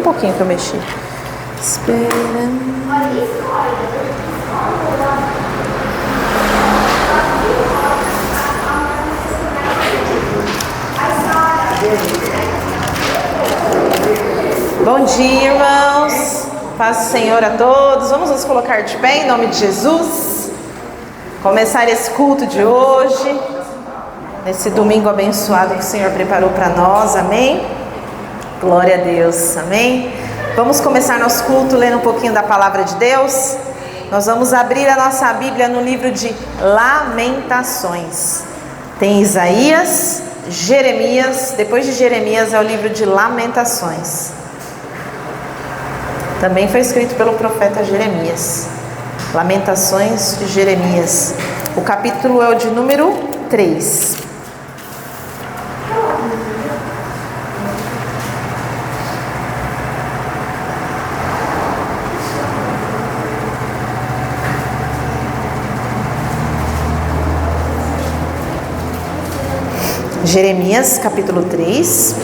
pouquinho que eu mexi. Esperando. Bom dia, irmãos. Paz do Senhor a todos. Vamos nos colocar de pé em nome de Jesus. Começar esse culto de hoje, nesse domingo abençoado que o Senhor preparou para nós. Amém? Glória a Deus. Amém? Vamos começar nosso culto lendo um pouquinho da palavra de Deus. Nós vamos abrir a nossa Bíblia no livro de Lamentações. Tem Isaías, Jeremias, depois de Jeremias é o livro de Lamentações. Também foi escrito pelo profeta Jeremias. Lamentações de Jeremias. O capítulo é o de número 3. Jeremias, capítulo 3,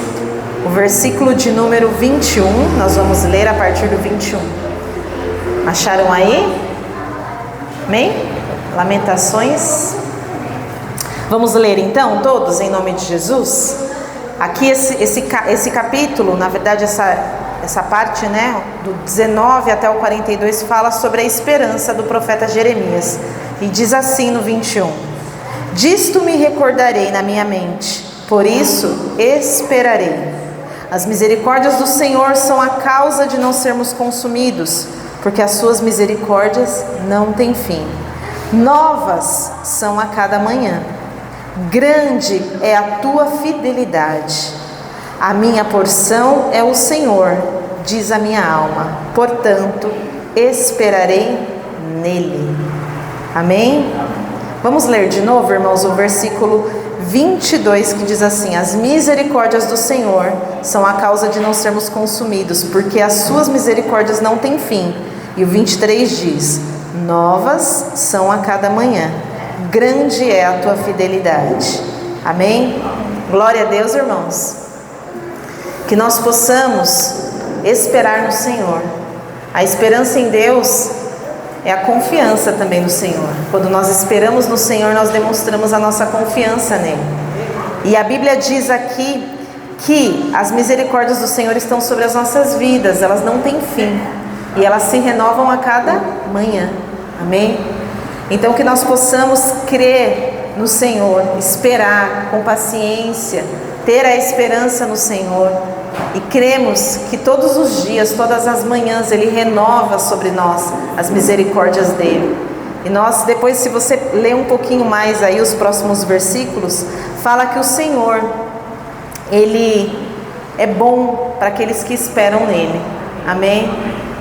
o versículo de número 21, nós vamos ler a partir do 21. Acharam aí? Amém? Lamentações. Vamos ler então, todos, em nome de Jesus? Aqui esse capítulo, na verdade essa parte, né, do 19 até o 42, fala sobre a esperança do profeta Jeremias. E diz assim no 21. Disto me recordarei na minha mente, por isso esperarei. As misericórdias do Senhor são a causa de não sermos consumidos, porque as suas misericórdias não têm fim. Novas são a cada manhã. Grande é a tua fidelidade. A minha porção é o Senhor, diz a minha alma. Portanto, esperarei nele. Amém? Vamos ler de novo, irmãos, o versículo 22, que diz assim: as misericórdias do Senhor são a causa de não sermos consumidos, porque as suas misericórdias não têm fim. E o 23 diz: novas são a cada manhã, grande é a tua fidelidade. Amém? Glória a Deus, irmãos. Que nós possamos esperar no Senhor. A esperança em Deus é a confiança também no Senhor. Quando nós esperamos no Senhor, nós demonstramos a nossa confiança nele. E a Bíblia diz aqui que as misericórdias do Senhor estão sobre as nossas vidas, elas não têm fim, e elas se renovam a cada manhã. Amém? Então que nós possamos crer no Senhor, esperar com paciência, ter a esperança no Senhor. E cremos que todos os dias, todas as manhãs, Ele renova sobre nós as misericórdias dEle. E nós, depois, se você ler um pouquinho mais aí os próximos versículos, fala que o Senhor, Ele é bom para aqueles que esperam nele. Amém?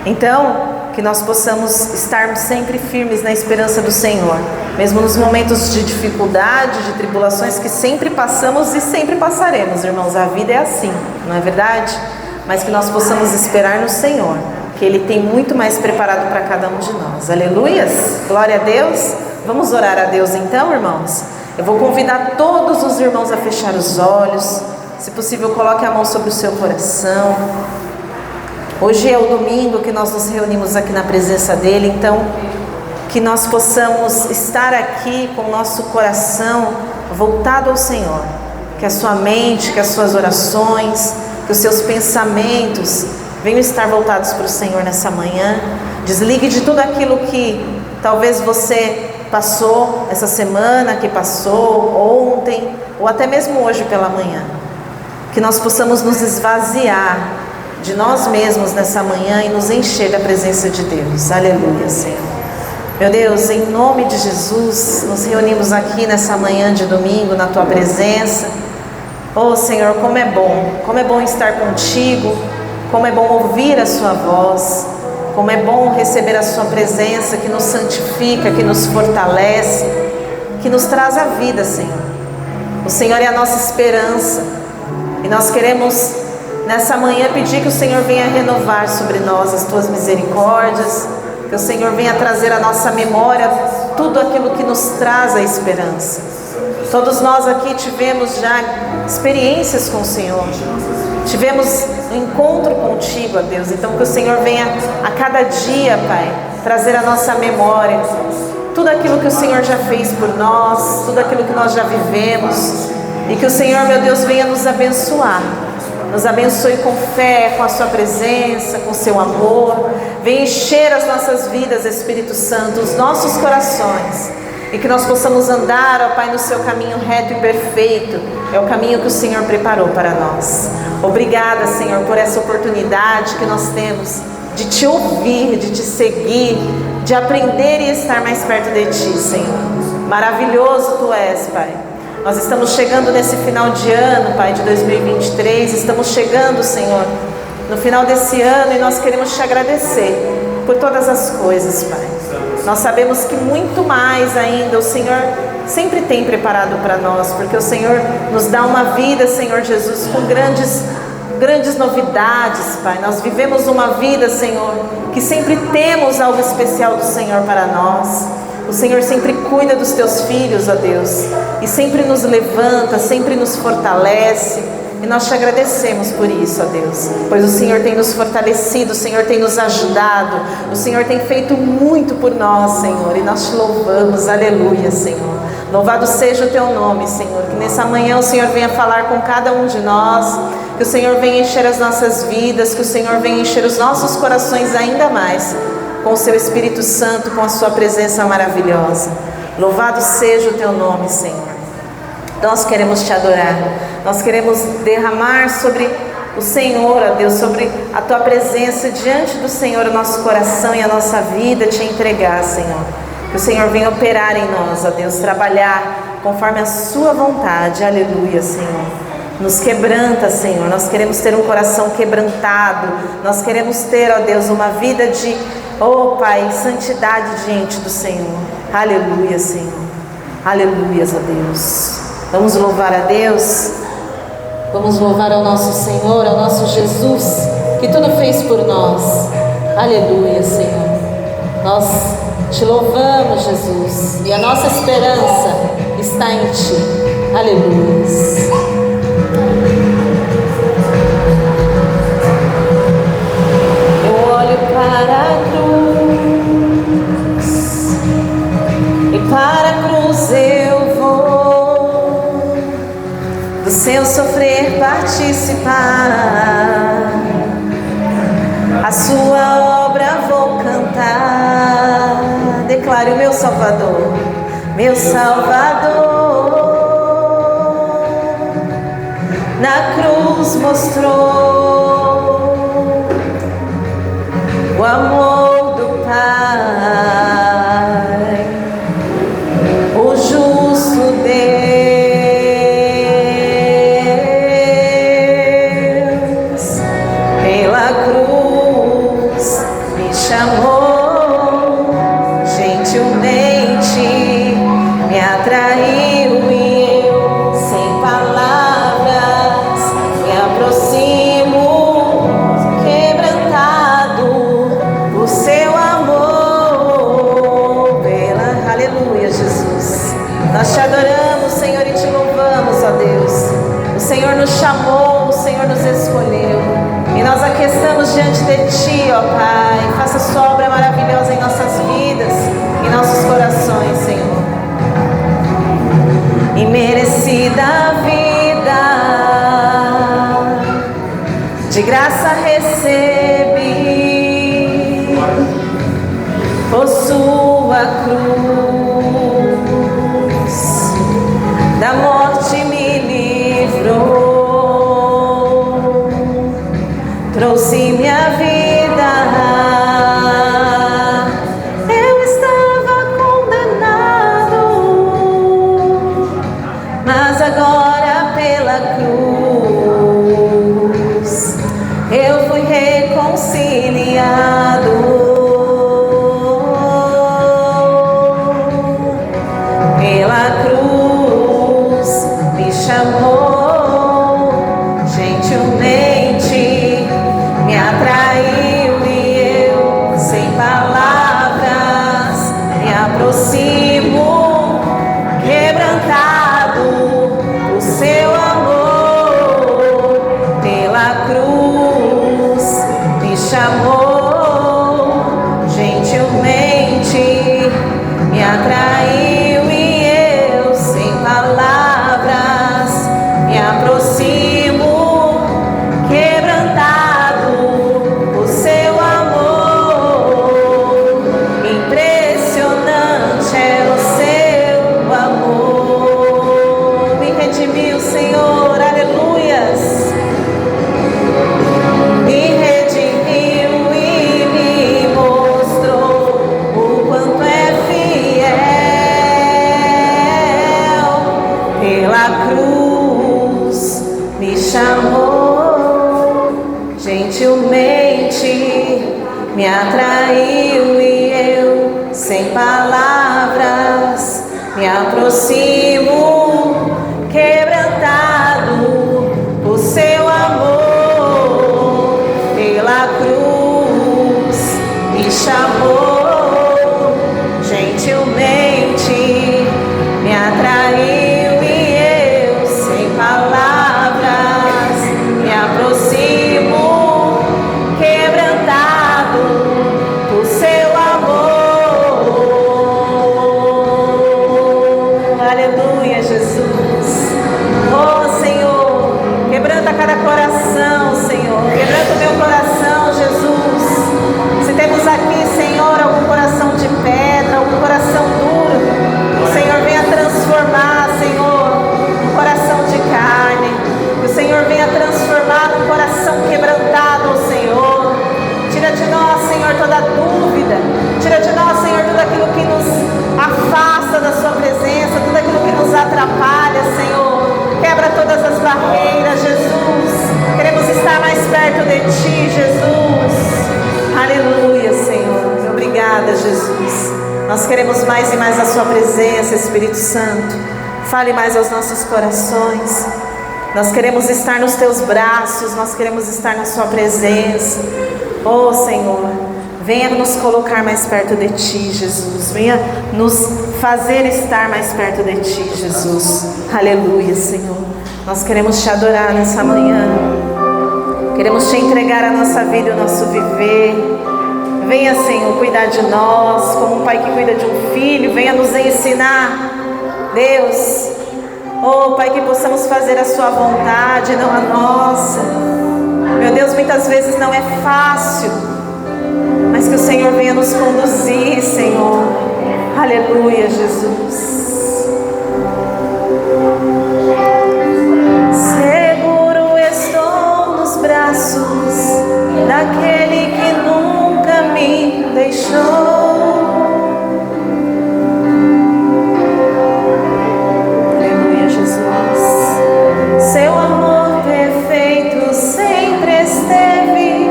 Então, que nós possamos estar sempre firmes na esperança do Senhor, mesmo nos momentos de dificuldade, de tribulações que sempre passamos e sempre passaremos, irmãos. A vida é assim, não é verdade? Mas que nós possamos esperar no Senhor, que Ele tem muito mais preparado para cada um de nós. Aleluias! Glória a Deus! Vamos orar a Deus então, irmãos? Eu vou convidar todos os irmãos a fechar os olhos. Se possível, coloque a mão sobre o seu coração. Hoje é o domingo que nós nos reunimos aqui na presença dEle, então que nós possamos estar aqui com o nosso coração voltado ao Senhor, que a sua mente, que as suas orações, que os seus pensamentos venham estar voltados para o Senhor nessa manhã. Desligue de tudo aquilo que talvez você passou essa semana, que passou ontem, ou até mesmo hoje pela manhã. Que nós possamos nos esvaziar de nós mesmos nessa manhã e nos encher da presença de Deus. Aleluia, Senhor. Meu Deus, em nome de Jesus, nos reunimos aqui nessa manhã de domingo na Tua presença. Oh, Senhor, como é bom estar contigo, como é bom ouvir a Sua voz, como é bom receber a Sua presença que nos santifica, que nos fortalece, que nos traz a vida, Senhor. O Senhor é a nossa esperança e nós queremos nessa manhã pedir que o Senhor venha renovar sobre nós as Tuas misericórdias, que o Senhor venha trazer à nossa memória tudo aquilo que nos traz a esperança. Todos nós aqui tivemos já experiências com o Senhor, tivemos um encontro contigo, ó Deus. Então que o Senhor venha a cada dia, Pai, trazer à nossa memória tudo aquilo que o Senhor já fez por nós, tudo aquilo que nós já vivemos, e que o Senhor, meu Deus, venha nos abençoar. Nos abençoe com fé, com a sua presença, com o seu amor. Venha encher as nossas vidas, Espírito Santo, os nossos corações, e que nós possamos andar, ó Pai, no seu caminho reto e perfeito. É o caminho que o Senhor preparou para nós. Obrigada, Senhor, por essa oportunidade que nós temos de te ouvir, de te seguir, de aprender e estar mais perto de ti, Senhor. Maravilhoso tu és, Pai. Nós estamos chegando nesse final de ano, Pai, de 2023. Estamos chegando, Senhor, no final desse ano, e nós queremos te agradecer por todas as coisas, Pai. Nós sabemos que muito mais ainda o Senhor sempre tem preparado para nós, porque o Senhor nos dá uma vida, Senhor Jesus, com grandes novidades, Pai. Nós vivemos uma vida, Senhor, que sempre temos algo especial do Senhor para nós. O Senhor sempre cuida dos teus filhos, ó Deus, e sempre nos levanta, sempre nos fortalece, e nós te agradecemos por isso, ó Deus, pois o Senhor tem nos fortalecido, o Senhor tem nos ajudado, o Senhor tem feito muito por nós, Senhor, e nós te louvamos. Aleluia, Senhor. Louvado seja o teu nome, Senhor. Que nessa manhã o Senhor venha falar com cada um de nós, que o Senhor venha encher as nossas vidas, que o Senhor venha encher os nossos corações ainda mais com o seu Espírito Santo, com a sua presença maravilhosa. Louvado seja o teu nome, Senhor. Nós queremos te adorar, nós queremos derramar sobre o Senhor, ó Deus, sobre a tua presença diante do Senhor, o nosso coração e a nossa vida, te entregar, Senhor. Que o Senhor venha operar em nós, ó Deus, trabalhar conforme a sua vontade. Aleluia, Senhor. Nos quebranta, Senhor. Nós queremos ter um coração quebrantado. Nós queremos ter, ó Deus, uma vida de, ó Pai, santidade diante do Senhor. Aleluia, Senhor. Aleluias, ó Deus. Vamos louvar a Deus. Vamos louvar ao nosso Senhor, ao nosso Jesus, que tudo fez por nós. Aleluia, Senhor. Nós te louvamos, Jesus, e a nossa esperança está em ti. Aleluia. Eu olho para a cruz, e para a cruz eu vou do seu sofrer participar, a sua obra vou cantar. Declare: o meu Salvador, meu Salvador, na cruz mostrou o amor do Pai, o justo Deus, pela cruz me chamou, gentilmente me atraiu, e eu, sem palavras, me aproximo, quebrantado por seu amor. Aleluia, Jesus. Nós te adoramos, Senhor, e te louvamos, ó Deus. O Senhor nos chamou, o Senhor nos escolheu, e nós aqui estamos diante de ti, ó Pai. Faça a sua obra maravilhosa em nossas vidas, em nossos corações, Senhor. Imerecida vida, de graça recebi, por sua cruz, da morte me livrou, trouxe minha vida. Eu estava condenado, mas agora pela cruz eu fui reconciliado. Pela cruz me chamou, gentilmente me atraiu, e eu, sem palavras, me aproximo, quebrantado por seu amor. Pela chamou, gentilmente me atraiu e eu, sem palavras, me aproximo, quebrantado o seu amor. Impressionante é o seu amor. Me redimiu, Senhor, aleluias. Me redimiu e me mostrou o quanto é fiel. Pela cruz me chamou, gentilmente me atraiu e eu, sem palavras, me aproximo, quebrantado o seu amor. Pela cruz me chamou, gentilmente me atraiu e eu, sem palavras, me aproximo, quebrantado o seu amor. Aleluia, Jesus. Oh, Senhor, quebranta cada coração, Senhor. Quebranta o meu coração, Jesus. Se temos aqui, Senhor, algum coração de pedra, algum coração duro, o Senhor venha transformar, Senhor, um coração de carne. Que o Senhor venha transformar um coração quebrantado, Senhor. Tira de nós, Senhor, toda dúvida. Tira de nós, Senhor, tudo aquilo que nos afasta da sua presença, tudo aquilo que nos atrapalha, Senhor. Quebra todas as barreiras, Jesus. Queremos estar mais perto de Ti, Jesus. Aleluia, Senhor. Obrigada, Jesus. Nós queremos mais e mais a Sua presença, Espírito Santo. Fale mais aos nossos corações. Nós queremos estar nos Teus braços. Nós queremos estar na Sua presença. Oh, Senhor, venha nos colocar mais perto de Ti, Jesus. Venha nos fazer estar mais perto de Ti, Jesus. Aleluia, Senhor. Nós queremos Te adorar nessa manhã. Queremos Te entregar a nossa vida e o nosso viver. Venha, Senhor, cuidar de nós, como um pai que cuida de um filho. Venha nos ensinar, Deus. Oh, Pai, que possamos fazer a Sua vontade, não a nossa. Meu Deus, muitas vezes não é fácil, mas que o Senhor venha nos conduzir, Senhor. Aleluia, Jesus. Seguro estou nos braços daquele que nunca me deixou. Aleluia, Jesus. Seu amor perfeito sempre esteve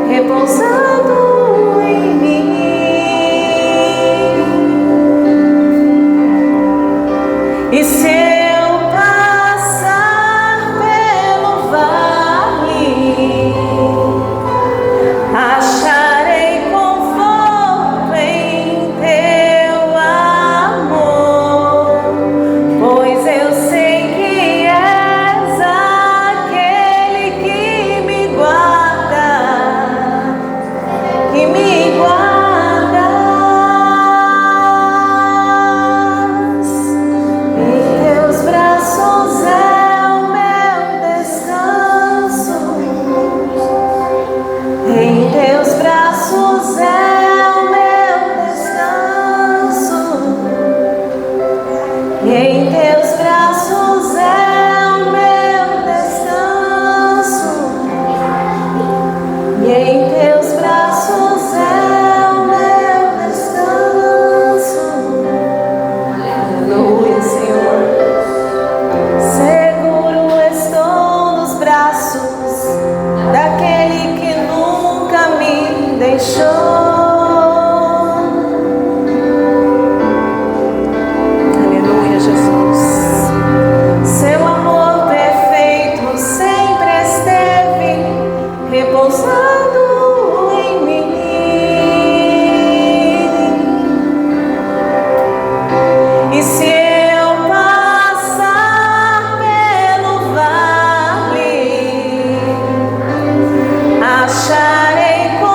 repousando em mim. E se eu passar pelo vale, acharei conforto em Teu amor, pois eu sei que és aquele que me guarda, que me guardas. Em Teus braços é o meu descanso. Em Teus braços é o meu descanso. E em Teus braços é o meu descanso. E em Teus braços é o meu descanso. Aleluia, Senhor. Seguro estou nos braços daquele que nunca me deixou. Aleluia, Jesus. Seu amor perfeito sempre esteve repousando em mim. E se eu passar pelo vale, acharei conforto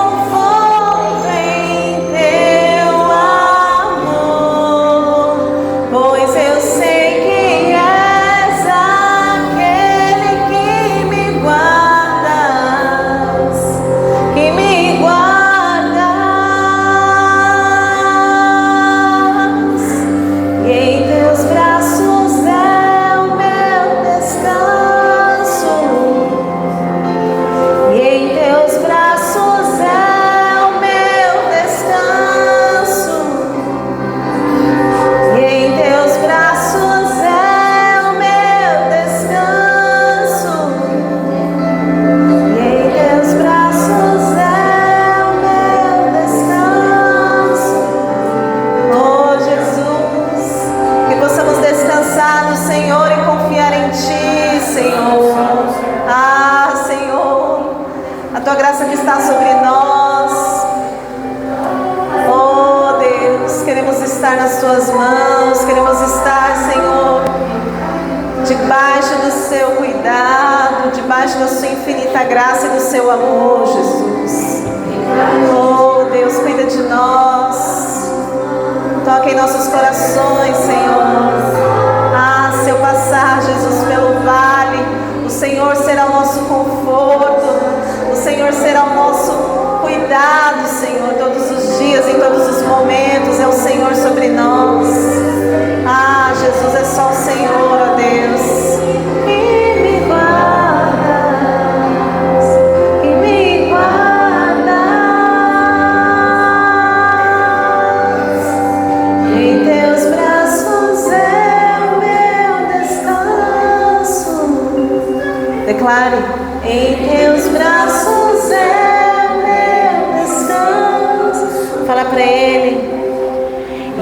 graça e do seu amor, Jesus. Oh, Deus, cuida de nós. Toque em nossos corações, Senhor. Ah, se eu passar, Jesus, pelo vale, o Senhor será o nosso conforto. O Senhor será o nosso cuidado, Senhor, todos os dias, em todos os momentos. É o Senhor sobre nós. Ah, Jesus, é só o Senhor, ó Deus. E me guardas, e me guardas. Em teus braços é o meu descanso. Declare: em teus braços é o meu descanso. Fala para Ele.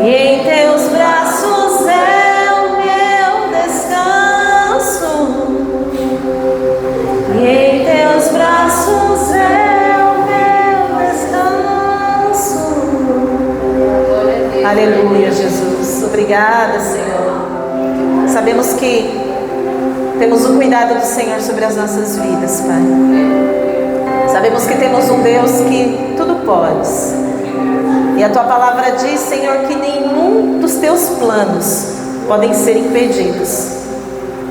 E em teus braços é o meu descanso. E em teus braços é o meu descanso. Aleluia, Jesus. Obrigada, Senhor. Sabemos que temos o cuidado do Senhor sobre as nossas vidas, Pai. Sabemos que temos um Deus que tudo pode. E a Tua palavra diz, Senhor, que nenhum dos Teus planos podem ser impedidos.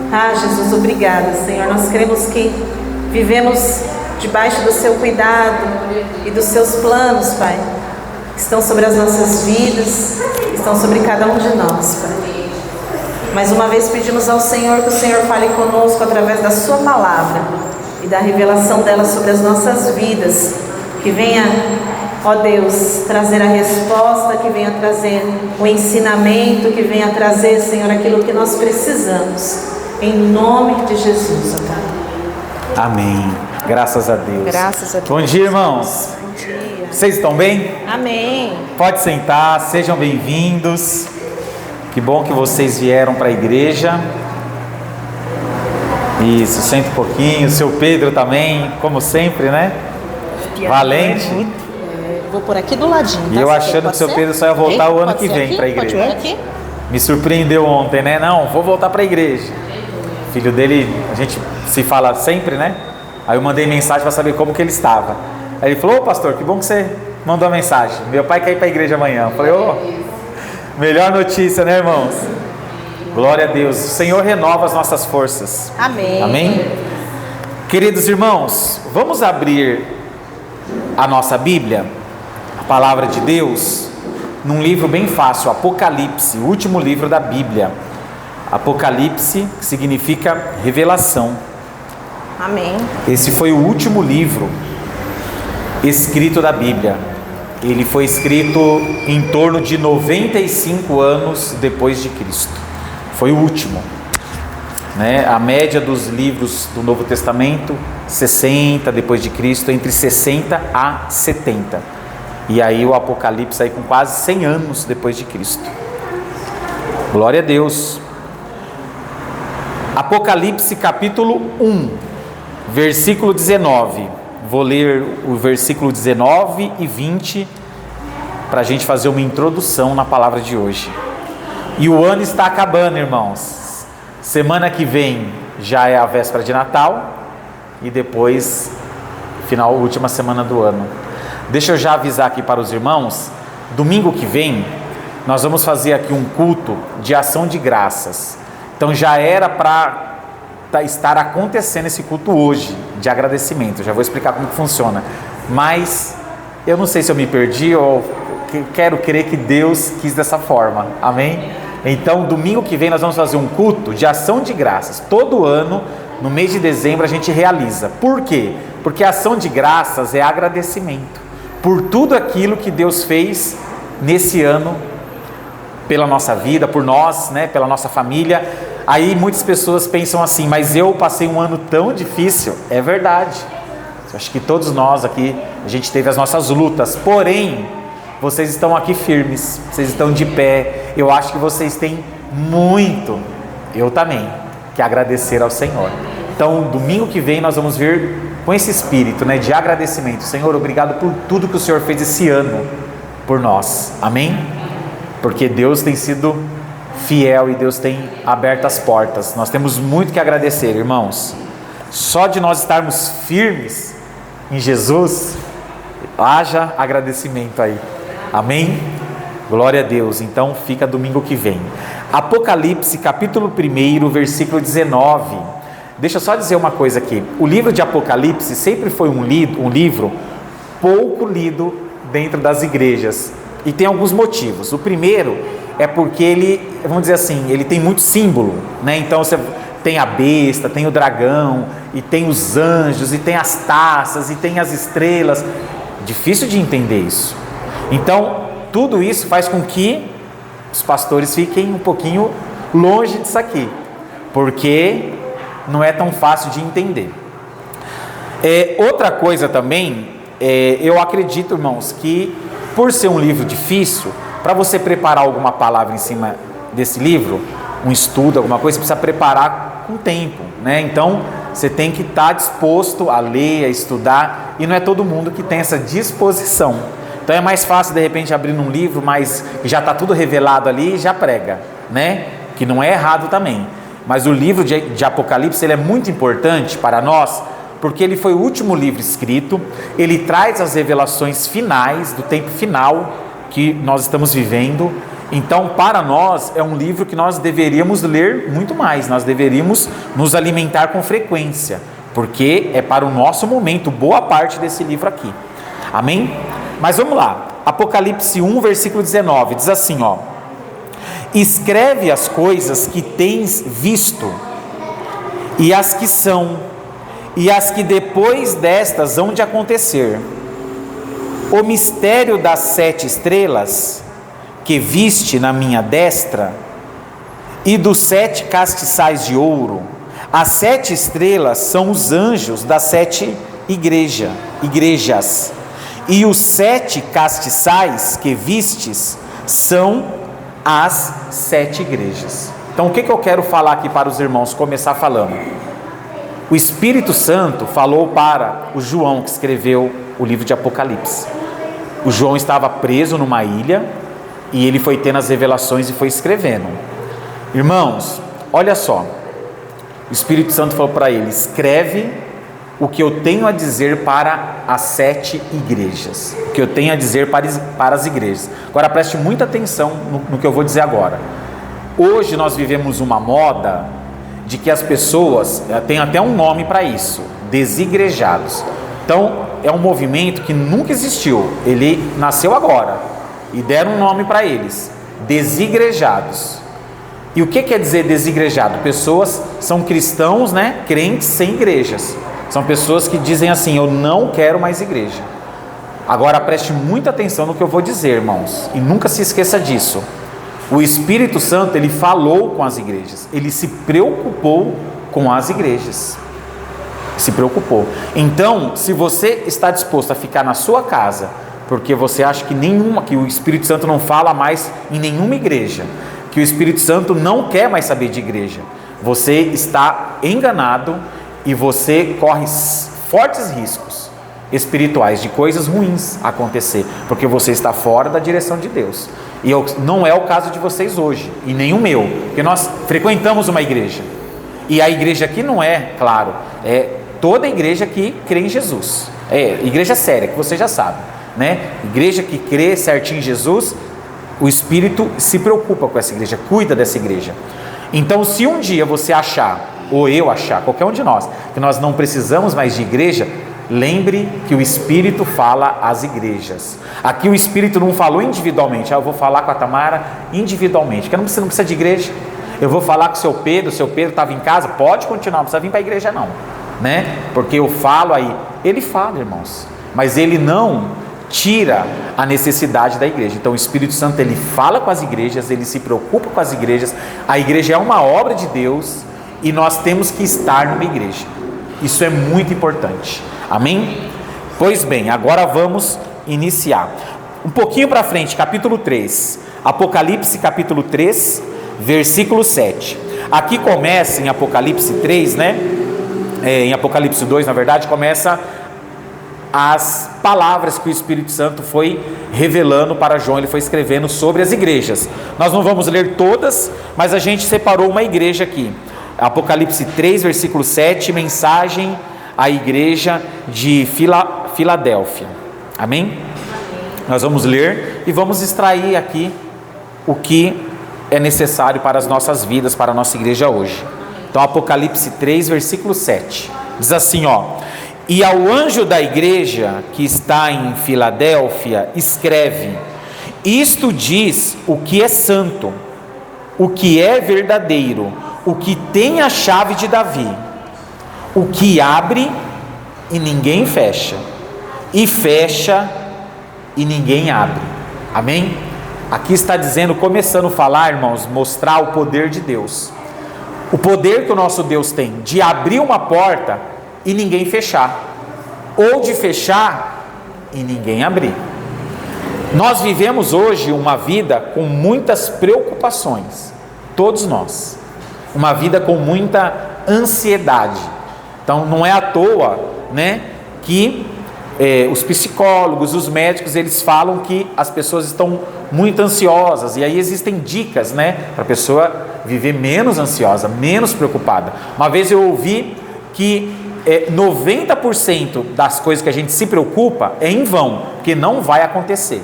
Ah, Jesus, obrigada, Senhor. Nós cremos que vivemos debaixo do Seu cuidado e dos Seus planos, Pai, que estão sobre as nossas vidas, que estão sobre cada um de nós, Pai. Mais uma vez pedimos ao Senhor que o Senhor fale conosco através da Sua palavra e da revelação dela sobre as nossas vidas. Que venha, ó Deus, trazer a resposta, que venha trazer o ensinamento, que venha trazer, Senhor, aquilo que nós precisamos. Em nome de Jesus, ó Pai. Amém. Graças a Deus. Graças a Deus. Bom dia, irmãos. Bom dia. Vocês estão bem? Amém. Pode sentar, sejam bem-vindos. Que bom que vocês vieram para a igreja. Isso, senta um pouquinho. O seu Pedro também, como sempre, né? Valente. Vou por aqui do ladinho. E eu achando que o seu Pedro só ia voltar o ano que vem para a igreja. Aqui? Me surpreendeu ontem, né? Não, vou voltar para a igreja. O filho dele, a gente se fala sempre, né? Aí eu mandei mensagem para saber como que ele estava. Aí ele falou: ô pastor, que bom que você mandou a mensagem. Meu pai quer ir para a igreja amanhã. Eu falei: ô, melhor notícia, né, irmãos? Glória a Deus. O Senhor renova as nossas forças. Amém. Amém? Queridos irmãos, vamos abrir a nossa Bíblia, a palavra de Deus, num livro bem fácil, Apocalipse, o último livro da Bíblia. Apocalipse significa revelação. Amém. Esse foi o último livro escrito da Bíblia. Ele foi escrito em torno de 95 anos depois de Cristo. Foi o último, né? A média dos livros do Novo Testamento, 60 depois de Cristo, entre 60 a 70. E aí o Apocalipse aí com quase 100 anos depois de Cristo. Glória a Deus. Apocalipse capítulo 1, versículo 19. Vou ler o versículo 19 e 20 para a gente fazer uma introdução na palavra de hoje. E o ano está acabando, irmãos. Semana que vem já é a véspera de Natal e depois, última semana do ano. Deixa eu já avisar aqui para os irmãos, domingo que vem nós vamos fazer aqui um culto de ação de graças. Então já era para estar acontecendo esse culto hoje, de agradecimento. Já vou explicar como que funciona. Mas eu não sei se eu me perdi ou quero crer que Deus quis dessa forma. Amém? Então domingo que vem nós vamos fazer um culto de ação de graças. Todo ano, no mês de dezembro, a gente realiza. Por quê? Porque a ação de graças é agradecimento por tudo aquilo que Deus fez nesse ano, pela nossa vida, por nós, né, pela nossa família. Aí muitas pessoas pensam assim: mas eu passei um ano tão difícil. É verdade. Eu acho que todos nós aqui, a gente teve as nossas lutas, porém, vocês estão aqui firmes, vocês estão de pé. Eu acho que vocês têm muito, eu também, que agradecer ao Senhor. Então, domingo que vem nós vamos vir com esse espírito, né, de agradecimento. Senhor, obrigado por tudo que o Senhor fez esse ano por nós. Amém? Porque Deus tem sido fiel e Deus tem aberto as portas. Nós temos muito que agradecer, irmãos. Só de nós estarmos firmes em Jesus, haja agradecimento aí. Amém? Glória a Deus. Então fica domingo que vem. Apocalipse capítulo 1, versículo 19. Deixa eu só dizer uma coisa aqui. O livro de Apocalipse sempre foi um livro pouco lido dentro das igrejas. E tem alguns motivos. O primeiro é porque ele, vamos dizer assim, ele tem muito símbolo, né? Então você tem a besta, tem o dragão, e tem os anjos, e tem as taças, e tem as estrelas. Difícil de entender isso. Então, tudo isso faz com que os pastores fiquem um pouquinho longe disso aqui, porque não é tão fácil de entender. Outra coisa também, eu acredito, irmãos, que por ser um livro difícil, para você preparar alguma palavra em cima desse livro, um estudo, alguma coisa, você precisa preparar com tempo, né? Então, você tem que estar disposto a ler, a estudar, e não é todo mundo que tem essa disposição. Então é mais fácil, de repente, abrir um livro, mas já está tudo revelado ali e já prega, né? Que não é errado também. Mas o livro de Apocalipse, ele é muito importante para nós, porque ele foi o último livro escrito, ele traz as revelações finais, do tempo final que nós estamos vivendo. Então, para nós, é um livro que nós deveríamos ler muito mais, nós deveríamos nos alimentar com frequência, porque é para o nosso momento, boa parte desse livro aqui. Amém? Mas vamos lá, Apocalipse 1, versículo 19, diz assim, ó: escreve as coisas que tens visto, e as que são, e as que depois destas hão de acontecer. O mistério das 7 estrelas que viste na minha destra, e dos 7 castiçais de ouro. As 7 estrelas são os anjos das 7 igrejas, e os 7 castiçais que vistes são as 7 igrejas. Então o que eu quero falar aqui para os irmãos, começar falando? O Espírito Santo falou para o João, que escreveu o livro de Apocalipse. O João estava preso numa ilha, e ele foi tendo as revelações e foi escrevendo. Irmãos, olha só, o Espírito Santo falou para ele: escreve o que eu tenho a dizer para as 7 igrejas, o que eu tenho a dizer para as igrejas. Agora preste muita atenção no que eu vou dizer agora. Hoje nós vivemos uma moda de que as pessoas, tem até um nome para isso, desigrejados. Então é um movimento que nunca existiu, ele nasceu agora, e deram um nome para eles, desigrejados. E o que quer dizer desigrejado? Pessoas são cristãos, né? Crentes sem igrejas. São pessoas que dizem assim: eu não quero mais igreja. Agora preste muita atenção no que eu vou dizer, irmãos, e nunca se esqueça disso. O Espírito Santo, ele falou com as igrejas, ele se preocupou com as igrejas. Se preocupou. Então, se você está disposto a ficar na sua casa, porque você acha que o Espírito Santo não fala mais em nenhuma igreja, que o Espírito Santo não quer mais saber de igreja, você está enganado e você corre fortes riscos espirituais de coisas ruins acontecer, porque você está fora da direção de Deus. E não é o caso de vocês hoje, e nem o meu, porque nós frequentamos uma igreja, e a igreja aqui não é, claro, é toda igreja que crê em Jesus, é igreja séria, que você já sabe, né? Igreja que crê certinho em Jesus, o Espírito se preocupa com essa igreja, cuida dessa igreja. Então, se um dia você achar, ou eu achar, qualquer um de nós, que nós não precisamos mais de igreja, lembre que o Espírito fala às igrejas. Aqui o Espírito não falou individualmente. Eu vou falar com a Tamara individualmente, porque você não precisa de igreja. Eu vou falar com o seu Pedro estava em casa, pode continuar, não precisa vir para a igreja não, né? Porque eu falo aí, ele fala, irmãos, mas ele não tira a necessidade da igreja. Então o Espírito Santo, ele fala com as igrejas, ele se preocupa com as igrejas. A igreja é uma obra de Deus e nós temos que estar numa igreja. Isso é muito importante. Amém? Pois bem, agora vamos iniciar. Um pouquinho para frente, capítulo 3. Apocalipse capítulo 3, versículo 7. Aqui começa em Apocalipse 3, né? Em Apocalipse 2, na verdade, começa as palavras que o Espírito Santo foi revelando para João, ele foi escrevendo sobre as igrejas. Nós não vamos ler todas, mas a gente separou uma igreja aqui. Apocalipse 3, versículo 7, mensagem à igreja de Filadélfia. Amém? Nós vamos ler e vamos extrair aqui o que é necessário para as nossas vidas, para a nossa igreja hoje. Então, Apocalipse 3, versículo 7, diz assim, ó: e ao anjo da igreja que está em Filadélfia, escreve: isto diz o que é santo, o que é verdadeiro, o que tem a chave de Davi, o que abre e ninguém fecha, e fecha e ninguém abre. Amém? Aqui está dizendo, começando a falar, irmãos, mostrar o poder de Deus. O poder que o nosso Deus tem de abrir uma porta e ninguém fechar, ou de fechar e ninguém abrir. Nós vivemos hoje uma vida com muitas preocupações, todos nós, uma vida com muita ansiedade. Então não é à toa, né, que os psicólogos, os médicos, eles falam que as pessoas estão muito ansiosas, e aí existem dicas, né, para a pessoa viver menos ansiosa, menos preocupada. Uma vez eu ouvi que 90% das coisas que a gente se preocupa é em vão, porque não vai acontecer.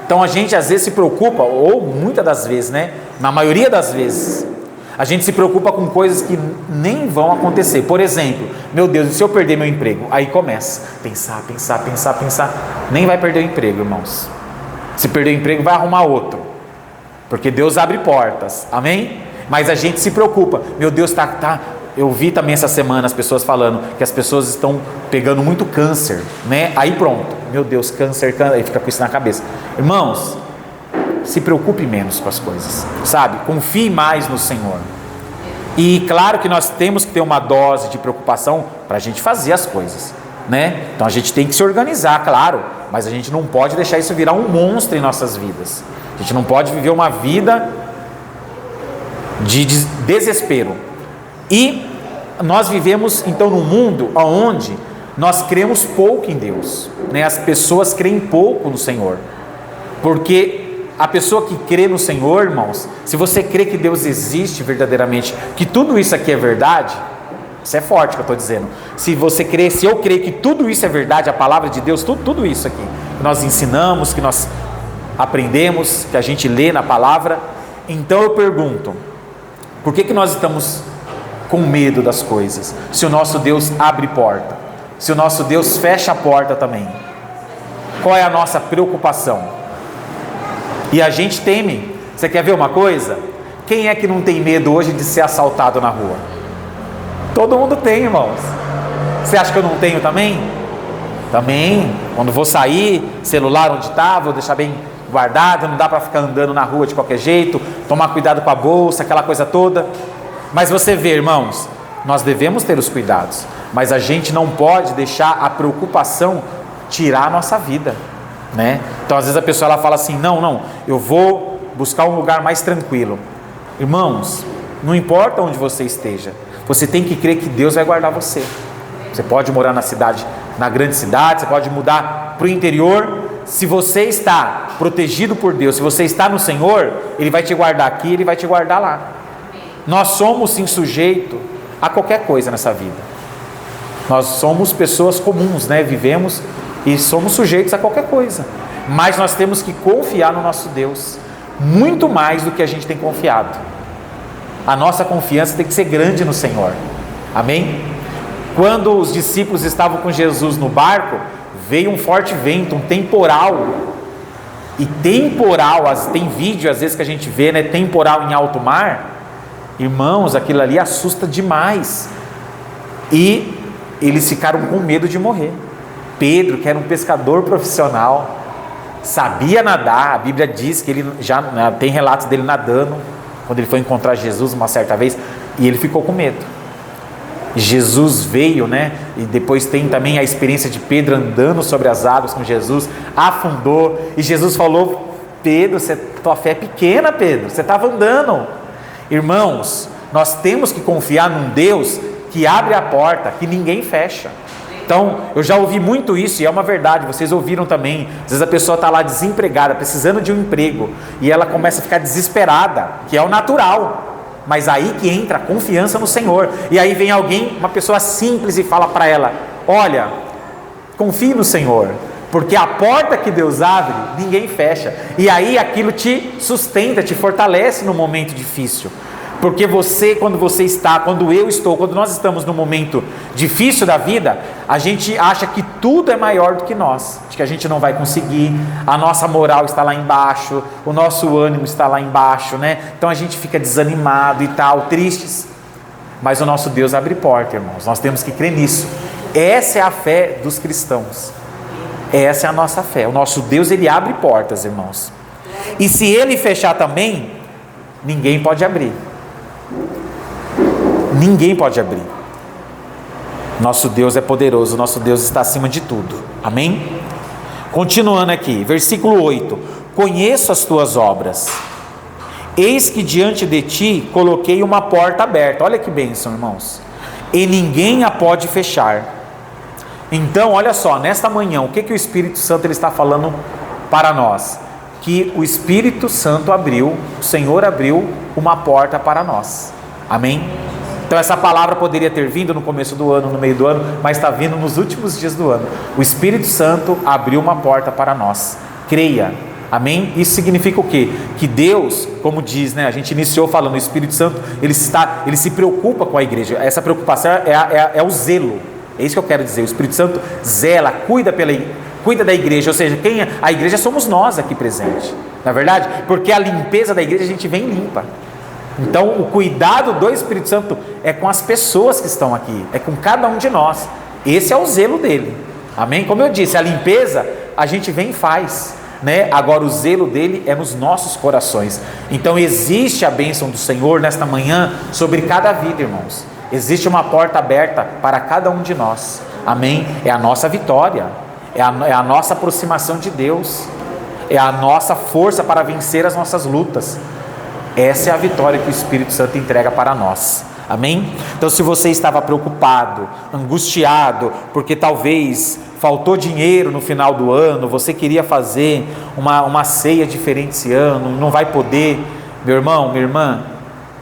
Então a gente às vezes se preocupa, ou muitas das vezes, né, na maioria das vezes, a gente se preocupa com coisas que nem vão acontecer. Por exemplo, meu Deus, e se eu perder meu emprego? Aí começa a pensar, nem vai perder o emprego, irmãos. Se perder o emprego, vai arrumar outro, porque Deus abre portas, amém? Mas a gente se preocupa, meu Deus, eu vi também essa semana as pessoas falando que as pessoas estão pegando muito câncer, né? Aí pronto, meu Deus, câncer, aí fica com isso na cabeça. Irmãos, se preocupe menos com as coisas, sabe? Confie mais no Senhor. E claro que nós temos que ter uma dose de preocupação para a gente fazer as coisas, né? Então a gente tem que se organizar, claro, mas a gente não pode deixar isso virar um monstro em nossas vidas. A gente não pode viver uma vida de desespero. E nós vivemos então num mundo onde nós cremos pouco em Deus, né? As pessoas creem pouco no Senhor, porque a pessoa que crê no Senhor, irmãos, se você crê que Deus existe verdadeiramente, que tudo isso aqui é verdade, isso é forte que eu estou dizendo. Se eu creio que tudo isso é verdade, a palavra de Deus, tudo isso aqui que nós ensinamos, que nós aprendemos, que a gente lê na palavra, então eu pergunto, por que nós estamos com medo das coisas? Se o nosso Deus abre porta, se o nosso Deus fecha a porta também, qual é a nossa preocupação? E a gente teme. Você quer ver uma coisa? Quem é que não tem medo hoje de ser assaltado na rua? Todo mundo tem, irmãos. Você acha que eu não tenho também? Também. Quando vou sair, celular onde está, vou deixar bem guardado, não dá para ficar andando na rua de qualquer jeito, tomar cuidado com a bolsa, aquela coisa toda. Mas você vê, irmãos, nós devemos ter os cuidados, mas a gente não pode deixar a preocupação tirar a nossa vida, né? Então às vezes a pessoa ela fala assim, não, eu vou buscar um lugar mais tranquilo. Irmãos, não importa onde você esteja, você tem que crer que Deus vai guardar você. Você pode morar na cidade, na grande cidade, você pode mudar para o interior. Se você está protegido por Deus, se você está no Senhor, Ele vai te guardar aqui, Ele vai te guardar lá. Nós somos sim sujeitos a qualquer coisa nessa vida. Nós somos pessoas comuns, né? Vivemos e somos sujeitos a qualquer coisa, mas nós temos que confiar no nosso Deus, muito mais do que a gente tem confiado. A nossa confiança tem que ser grande no Senhor, amém? Quando os discípulos estavam com Jesus no barco, veio um forte vento, um temporal, e temporal, tem vídeo às vezes que a gente vê, né, temporal em alto mar, irmãos, aquilo ali assusta demais, e eles ficaram com medo de morrer. Pedro, que era um pescador profissional, sabia nadar, a Bíblia diz que ele já tem relatos dele nadando, quando ele foi encontrar Jesus uma certa vez, e ele ficou com medo. Jesus veio, né? E depois tem também a experiência de Pedro andando sobre as águas com Jesus, afundou, e Jesus falou, Pedro, tua fé é pequena, Pedro, você estava andando. Irmãos, nós temos que confiar num Deus que abre a porta, que ninguém fecha. Então, eu já ouvi muito isso e é uma verdade, vocês ouviram também. Às vezes a pessoa está lá desempregada, precisando de um emprego, e ela começa a ficar desesperada, que é o natural. Mas aí que entra a confiança no Senhor. E aí vem alguém, uma pessoa simples, e fala para ela: olha, confie no Senhor, porque a porta que Deus abre, ninguém fecha. E aí aquilo te sustenta, te fortalece no momento difícil. Porque quando eu estou, quando nós estamos no momento difícil da vida, a gente acha que tudo é maior do que nós, de que a gente não vai conseguir, a nossa moral está lá embaixo, o nosso ânimo está lá embaixo, né? Então a gente fica desanimado e tal, tristes. Mas o nosso Deus abre porta, irmãos, nós temos que crer nisso. Essa é a fé dos cristãos, essa é a nossa fé. O nosso Deus, Ele abre portas, irmãos, e se Ele fechar também, ninguém pode abrir. Ninguém pode abrir. Nosso Deus é poderoso, nosso Deus está acima de tudo. Amém? Continuando aqui, versículo 8: conheço as tuas obras, eis que diante de ti coloquei uma porta aberta. Olha que bênção, irmãos. E ninguém a pode fechar. Então, olha só, nesta manhã, o que o Espírito Santo ele está falando para nós? Que o Espírito Santo abriu, o Senhor abriu uma porta para nós. Amém? Então essa palavra poderia ter vindo no começo do ano, no meio do ano, mas está vindo nos últimos dias do ano. O Espírito Santo abriu uma porta para nós. Creia. Amém? Isso significa o quê? Que Deus, como diz, né? A gente iniciou falando, o Espírito Santo, ele se preocupa com a igreja. Essa preocupação é o zelo. É isso que eu quero dizer. O Espírito Santo zela, cuida da igreja. Ou seja, a igreja somos nós aqui presentes. Não é verdade? Porque a limpeza da igreja a gente vem limpa. Então o cuidado do Espírito Santo é com as pessoas que estão aqui, é com cada um de nós. Esse é o zelo dele. Amém? Como eu disse, a limpeza a gente vem e faz, né? Agora o zelo dele é nos nossos corações. Então existe a bênção do Senhor nesta manhã sobre cada vida, irmãos. Existe uma porta aberta para cada um de nós. Amém? É a nossa vitória, é a nossa aproximação de Deus, é a nossa força para vencer as nossas lutas. Essa é a vitória que o Espírito Santo entrega para nós. Amém? Então, se você estava preocupado, angustiado, porque talvez faltou dinheiro no final do ano, você queria fazer uma ceia diferente esse ano, não vai poder, meu irmão, minha irmã,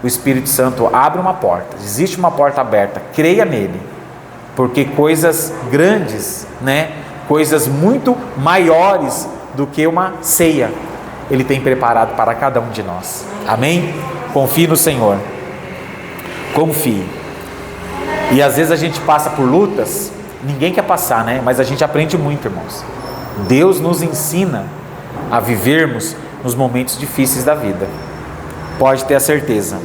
o Espírito Santo abre uma porta, existe uma porta aberta, creia nele, porque coisas grandes, né, coisas muito maiores do que uma ceia, Ele tem preparado para cada um de nós. Amém? Confie no Senhor. Confie. E às vezes a gente passa por lutas, ninguém quer passar, né? Mas a gente aprende muito, irmãos. Deus nos ensina a vivermos nos momentos difíceis da vida. Pode ter a certeza.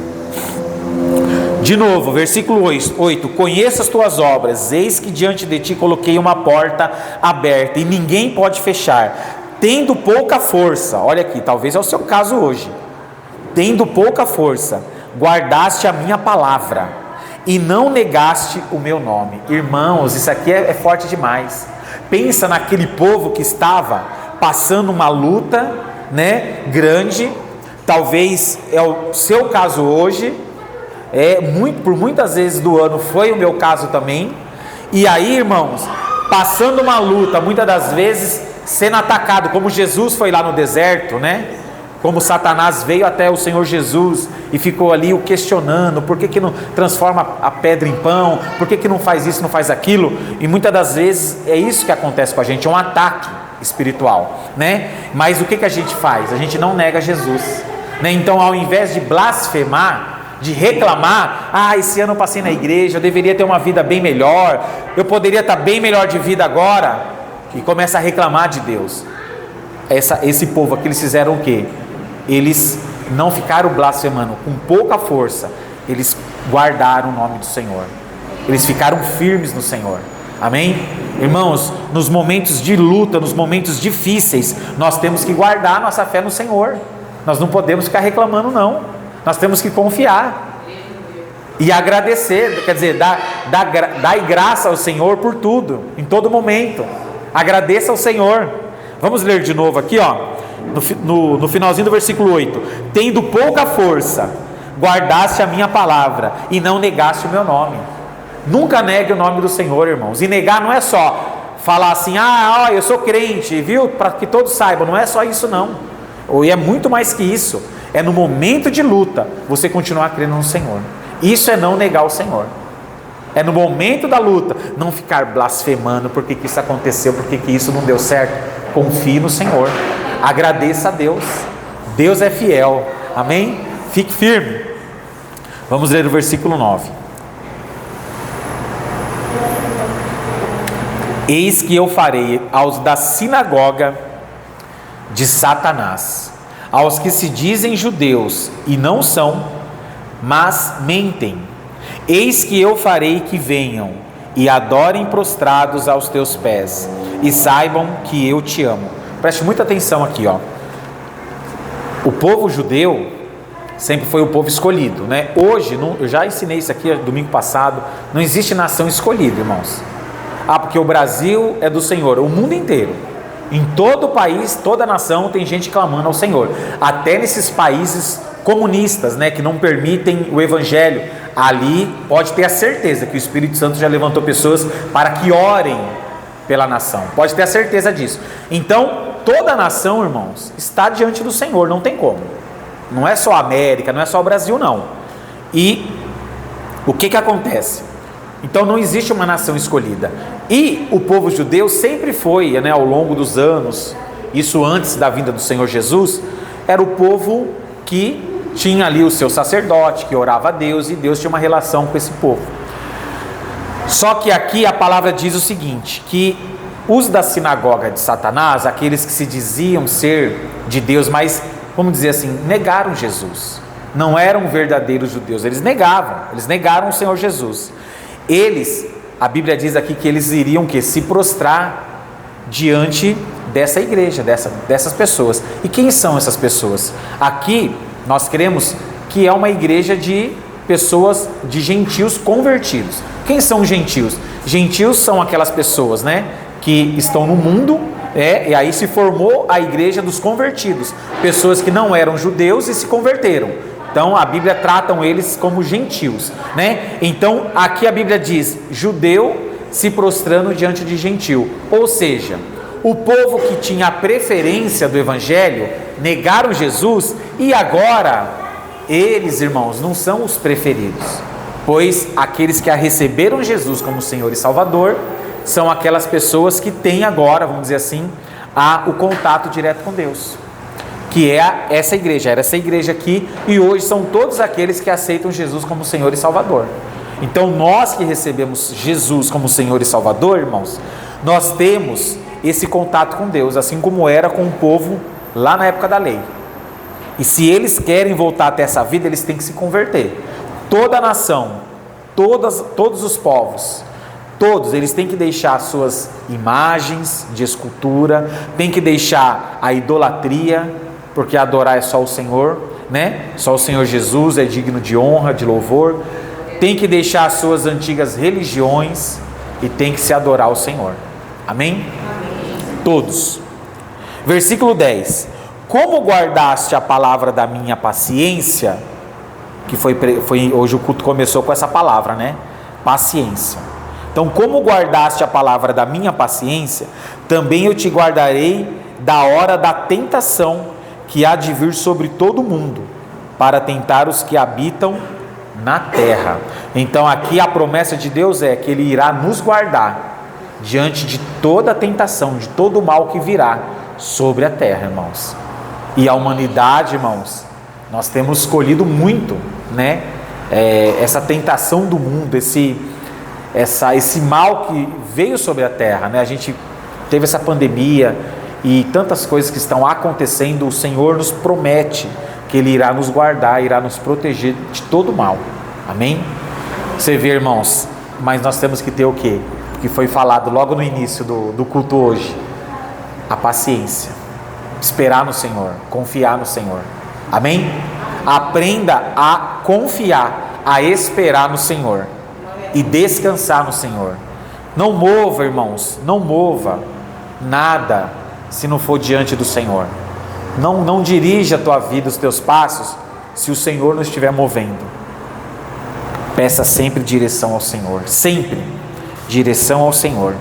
De novo, versículo 8: conheço as tuas obras, eis que diante de ti coloquei uma porta aberta, e ninguém pode fechar. Tendo pouca força, olha aqui, talvez é o seu caso hoje. Tendo pouca força, guardaste a minha palavra, e não negaste o meu nome. Irmãos, isso aqui é forte demais. Pensa naquele povo que estava passando uma luta, né, grande. Talvez é o seu caso hoje, por muitas vezes do ano foi o meu caso também. E aí, irmãos, passando uma luta, muitas das vezes sendo atacado, como Jesus foi lá no deserto, né? Como Satanás veio até o Senhor Jesus e ficou ali o questionando, por que não transforma a pedra em pão, por que não faz isso, não faz aquilo, e muitas das vezes é isso que acontece com a gente, é um ataque espiritual, né? Mas o que a gente faz? A gente não nega Jesus, né? Então, ao invés de blasfemar, de reclamar, esse ano eu passei na igreja, eu deveria ter uma vida bem melhor, eu poderia estar bem melhor de vida agora, e começa a reclamar de Deus. Esse povo aqui, eles fizeram o quê? Eles não ficaram blasfemando com pouca força, eles guardaram o nome do Senhor, eles ficaram firmes no Senhor. Amém? Irmãos, nos momentos de luta, nos momentos difíceis, nós temos que guardar a nossa fé no Senhor. Nós não podemos ficar reclamando, não. Nós temos que confiar e agradecer, quer dizer, dar graça ao Senhor por tudo, em todo momento. Agradeça ao Senhor. Vamos ler de novo aqui, ó, no finalzinho do versículo 8: tendo pouca força, guardaste a minha palavra e não negaste o meu nome. Nunca negue o nome do Senhor, irmãos. E negar não é só falar assim, eu sou crente, viu? Para que todos saibam, não é só isso não. E é muito mais que isso. É no momento de luta você continuar crendo no Senhor. Isso é não negar o Senhor. É no momento da luta não ficar blasfemando porque que isso aconteceu, porque que isso não deu certo. Confie no Senhor. Agradeça a Deus. Deus é fiel. Amém? Fique firme. Vamos ler o versículo 9. Eis que eu farei aos da sinagoga de Satanás, aos que se dizem judeus e não são, mas mentem. Eis que eu farei que venham e adorem prostrados aos teus pés, e saibam que eu te amo. Preste muita atenção aqui, ó. O povo judeu sempre foi o povo escolhido, né? Hoje, eu já ensinei isso aqui domingo passado, não existe nação escolhida, irmãos. Porque o Brasil é do Senhor, o mundo inteiro. Em todo o país, toda nação tem gente clamando ao Senhor. Até nesses países comunistas, né, que não permitem o Evangelho, ali pode ter a certeza que o Espírito Santo já levantou pessoas para que orem pela nação. Pode ter a certeza disso. Então, toda nação, irmãos, está diante do Senhor, não tem como. Não é só a América, não é só o Brasil, não. E o que acontece? Então não existe uma nação escolhida. E o povo judeu sempre foi, né, ao longo dos anos, isso antes da vinda do Senhor Jesus, era o povo que tinha ali o seu sacerdote, que orava a Deus, e Deus tinha uma relação com esse povo. Só que aqui a palavra diz o seguinte, que os da sinagoga de Satanás, aqueles que se diziam ser de Deus, mas, vamos dizer assim, negaram Jesus. Não eram verdadeiros judeus, eles negaram o Senhor Jesus. Eles, a Bíblia diz aqui que eles iriam se prostrar diante dessa igreja, dessas pessoas. E quem são essas pessoas? Aqui nós cremos que é uma igreja de pessoas, de gentios convertidos. Quem são gentios? Gentios são aquelas pessoas, né, que estão no mundo, e aí se formou a igreja dos convertidos. Pessoas que não eram judeus e se converteram. Então a Bíblia trata eles como gentios, né? Então aqui a Bíblia diz, judeu se prostrando diante de gentil. Ou seja, o povo que tinha a preferência do Evangelho, negaram Jesus, e agora eles, irmãos, não são os preferidos. Pois aqueles que receberam Jesus como Senhor e Salvador, são aquelas pessoas que têm agora, vamos dizer assim, o contato direto com Deus. Que é essa igreja, era essa igreja aqui, e hoje são todos aqueles que aceitam Jesus como Senhor e Salvador. Então nós que recebemos Jesus como Senhor e Salvador, irmãos, nós temos esse contato com Deus, assim como era com o povo lá na época da lei. E se eles querem voltar até essa vida, eles têm que se converter. Toda a nação, todos os povos, todos eles têm que deixar suas imagens de escultura, têm que deixar a idolatria, porque adorar é só o Senhor, né? Só o Senhor Jesus é digno de honra, de louvor. Tem que deixar as suas antigas religiões e tem que se adorar o Senhor. Amém? Todos. Versículo 10. Como guardaste a palavra da minha paciência, que foi hoje o culto começou com essa palavra, né? Paciência. Então, como guardaste a palavra da minha paciência, também eu te guardarei da hora da tentação que há de vir sobre todo o mundo, para tentar os que habitam na terra. Então aqui a promessa de Deus é que Ele irá nos guardar diante de toda a tentação, de todo o mal que virá sobre a terra, irmãos. E a humanidade, irmãos, nós temos escolhido muito, né? Essa tentação do mundo, esse mal que veio sobre a terra, né? A gente teve essa pandemia e tantas coisas que estão acontecendo. O Senhor nos promete que Ele irá nos guardar, irá nos proteger de todo mal. Amém? Você vê, irmãos, mas nós temos que ter o quê? Que foi falado logo no início do culto hoje. A paciência. Esperar no Senhor, confiar no Senhor. Amém? Aprenda a confiar, a esperar no Senhor e descansar no Senhor. Não mova, irmãos, não mova nada se não for diante do Senhor. Não dirija a tua vida, os teus passos, se o Senhor não estiver movendo. Peça sempre direção ao Senhor, sempre direção ao Senhor.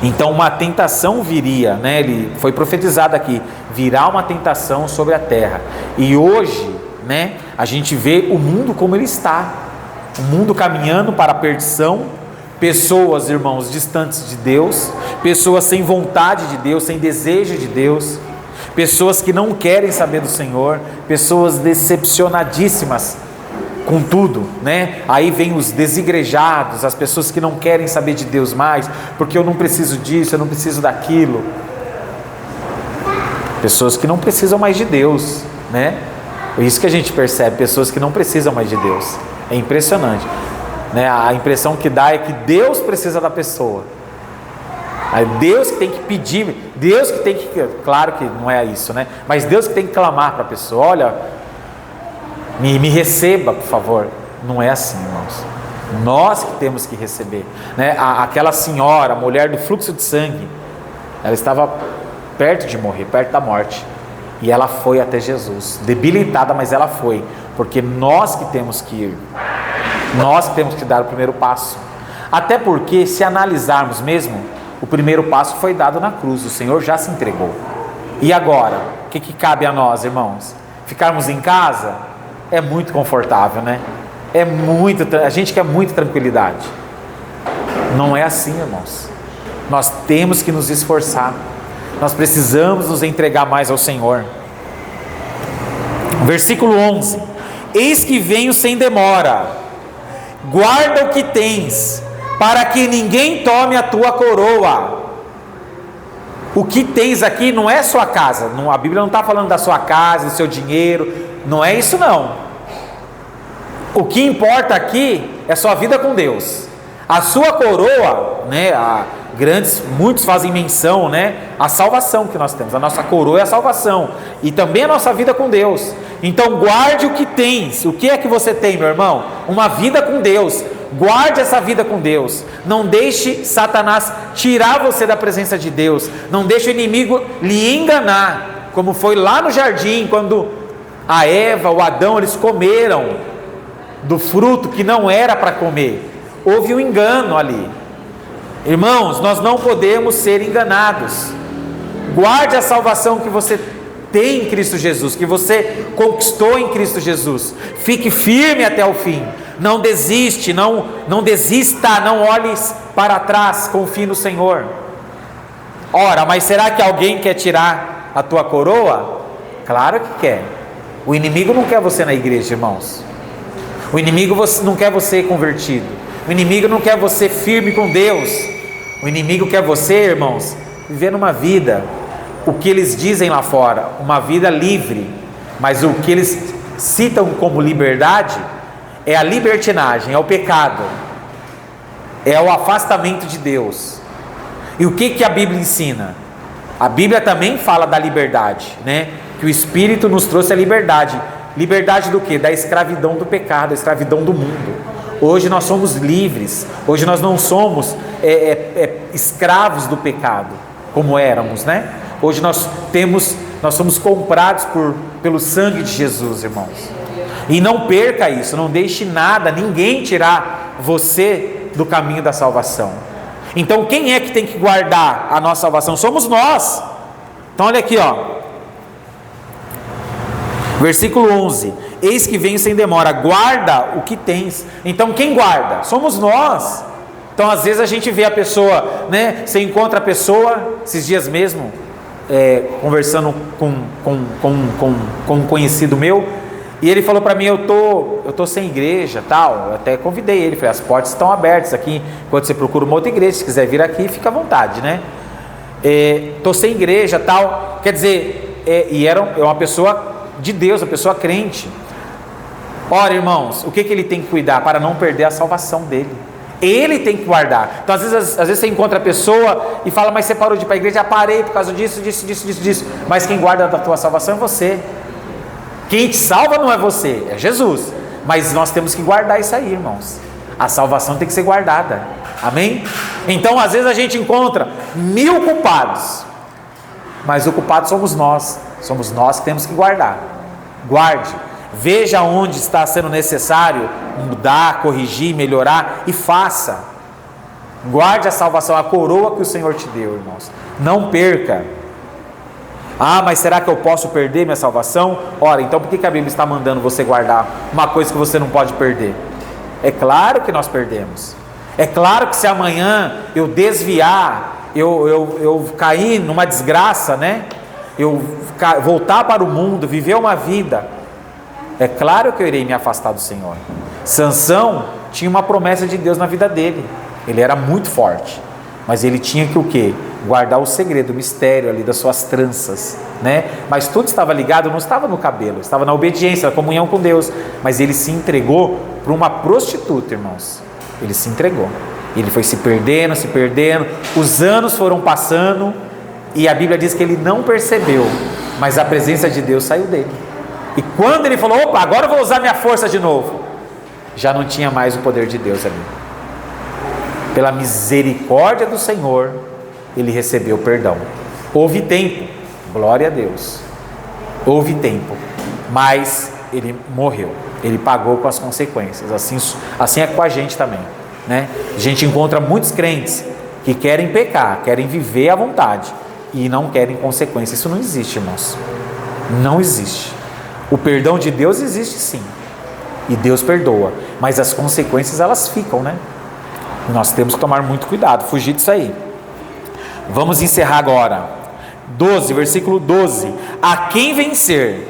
Então uma tentação viria, né? Ele foi profetizado aqui, virá uma tentação sobre a terra. E hoje, né, a gente vê o mundo como ele está, o mundo caminhando para a perdição, pessoas, irmãos, distantes de Deus, pessoas sem vontade de Deus, sem desejo de Deus, pessoas que não querem saber do Senhor, pessoas decepcionadíssimas com tudo, né? Aí vem os desigrejados, as pessoas que não querem saber de Deus mais, porque eu não preciso disso, eu não preciso daquilo. Pessoas que não precisam mais de Deus, né? É isso que a gente percebe, pessoas que não precisam mais de Deus. É impressionante, né? A impressão que dá é que Deus precisa da pessoa. É Deus que tem que pedir, Deus que tem que, claro que não é isso, né? Mas Deus que tem que clamar para a pessoa, olha, me receba, por favor. Não é assim, irmãos. Nós que temos que receber, né? Aquela senhora, a mulher do fluxo de sangue, ela estava perto de morrer, perto da morte, e ela foi até Jesus, debilitada, mas ela foi, porque nós que temos que ir, nós que temos que dar o primeiro passo. Até porque, se analisarmos mesmo, o primeiro passo foi dado na cruz, o Senhor já se entregou. E agora, o que cabe a nós, irmãos? Ficarmos em casa? É muito confortável, né? A gente quer muita tranquilidade. Não é assim, irmãos. Nós temos que nos esforçar. Nós precisamos nos entregar mais ao Senhor. Versículo 11: eis que venho sem demora, guarda o que tens, para que ninguém tome a tua coroa. O que tens aqui não é sua casa, a Bíblia não está falando da sua casa, do seu dinheiro, não é isso não. O que importa aqui é sua vida com Deus. A sua coroa, né, muitos fazem menção, né, a salvação que nós temos. A nossa coroa é a salvação e também a nossa vida com Deus. Então guarde o que tens. O que é que você tem, meu irmão? Uma vida com Deus. Guarde essa vida com Deus. Não deixe Satanás tirar você da presença de Deus. Não deixe o inimigo lhe enganar, como foi lá no jardim, quando a Eva, o Adão, eles comeram do fruto que não era para comer. Houve um engano ali. Irmãos, nós não podemos ser enganados. Guarde a salvação que você tem em Cristo Jesus, que você conquistou em Cristo Jesus. Fique firme até o fim. Não desiste, não desista, não olhes para trás, confie no Senhor. Ora, mas será que alguém quer tirar a tua coroa? Claro que quer. O inimigo não quer você na igreja, irmãos. O inimigo não quer você convertido. O inimigo não quer você firme com Deus. O inimigo quer você, irmãos, vivendo uma vida, o que eles dizem lá fora, uma vida livre. Mas o que eles citam como liberdade é a libertinagem, é o pecado, é o afastamento de Deus. E o que a Bíblia ensina? A Bíblia também fala da liberdade, né? Que o Espírito nos trouxe a liberdade. Liberdade do quê? Da escravidão do pecado, da escravidão do mundo. Hoje nós somos livres. Hoje nós não somos escravos do pecado, como éramos, né? Hoje nós somos comprados pelo sangue de Jesus, irmãos. E não perca isso, não deixe nada, ninguém tirar você do caminho da salvação. Então quem é que tem que guardar a nossa salvação? Somos nós. Então olha aqui, ó. Versículo 11: eis que venho sem demora, guarda o que tens. Então quem guarda? Somos nós. Então às vezes a gente vê a pessoa, né? Você encontra a pessoa, esses dias mesmo, conversando com um conhecido meu, e ele falou para mim, eu tô sem igreja, tal. Eu até convidei ele, falei, as portas estão abertas aqui, enquanto você procura uma outra igreja, se quiser vir aqui, fica à vontade, né? Tô sem igreja, tal. Quer dizer, e é uma pessoa de Deus, uma pessoa crente. Ora, irmãos, o que ele tem que cuidar para não perder a salvação dele? Ele tem que guardar. Então às vezes você encontra a pessoa e fala, mas você parou de ir para a igreja? Já parei por causa disso. Mas quem guarda da tua salvação é você. Quem te salva não é você, é Jesus. Mas nós temos que guardar isso aí, irmãos. A salvação tem que ser guardada. Amém? Então às vezes a gente encontra 1000 culpados, mas o culpado somos nós. Somos nós que temos que guardar. Guarde. Veja onde está sendo necessário mudar, corrigir, melhorar e faça. Guarde a salvação, a coroa que o Senhor te deu, irmãos. Não perca. Ah, mas será que eu posso perder minha salvação? Ora, então por que a Bíblia está mandando você guardar uma coisa que você não pode perder? É claro que nós perdemos. É claro que se amanhã eu desviar, eu cair numa desgraça, né? Eu voltar para o mundo, viver uma vida, é claro que eu irei me afastar do Senhor. Sansão tinha uma promessa de Deus na vida dele. Ele era muito forte, mas ele tinha que o quê? Guardar o segredo, o mistério ali das suas tranças, né? Mas tudo estava ligado, não estava no cabelo, estava na obediência, na comunhão com Deus. Mas ele se entregou para uma prostituta, irmãos. Ele se entregou. Ele foi se perdendo, os anos foram passando, e a Bíblia diz que ele não percebeu, mas a presença de Deus saiu dele. E quando ele falou, opa, agora eu vou usar minha força de novo, já não tinha mais o poder de Deus ali. Pela misericórdia do Senhor, ele recebeu perdão. Houve tempo, glória a Deus, houve tempo, mas ele morreu, ele pagou com as consequências. Assim é com a gente também, né? A gente encontra muitos crentes que querem pecar, querem viver à vontade e não querem consequências. Isso não existe, irmãos, não existe. O perdão de Deus existe sim, e Deus perdoa, mas as consequências elas ficam, né? Nós temos que tomar muito cuidado, fugir disso aí. Vamos encerrar agora. 12, versículo 12. A quem vencer,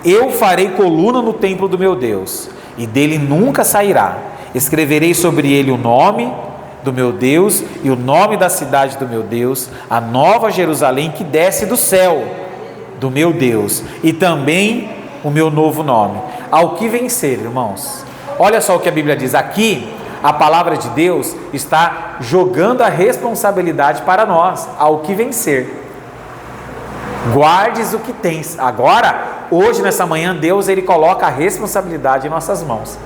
eu farei coluna no templo do meu Deus, e dele nunca sairá. Escreverei sobre ele o nome do meu Deus e o nome da cidade do meu Deus, a nova Jerusalém que desce do céu do meu Deus, e também o meu novo nome. Ao que vencer, irmãos, olha só o que a Bíblia diz aqui. A palavra de Deus está jogando a responsabilidade para nós, ao que vencer. Guardes o que tens. Agora, hoje nessa manhã, Deus ele coloca a responsabilidade em nossas mãos,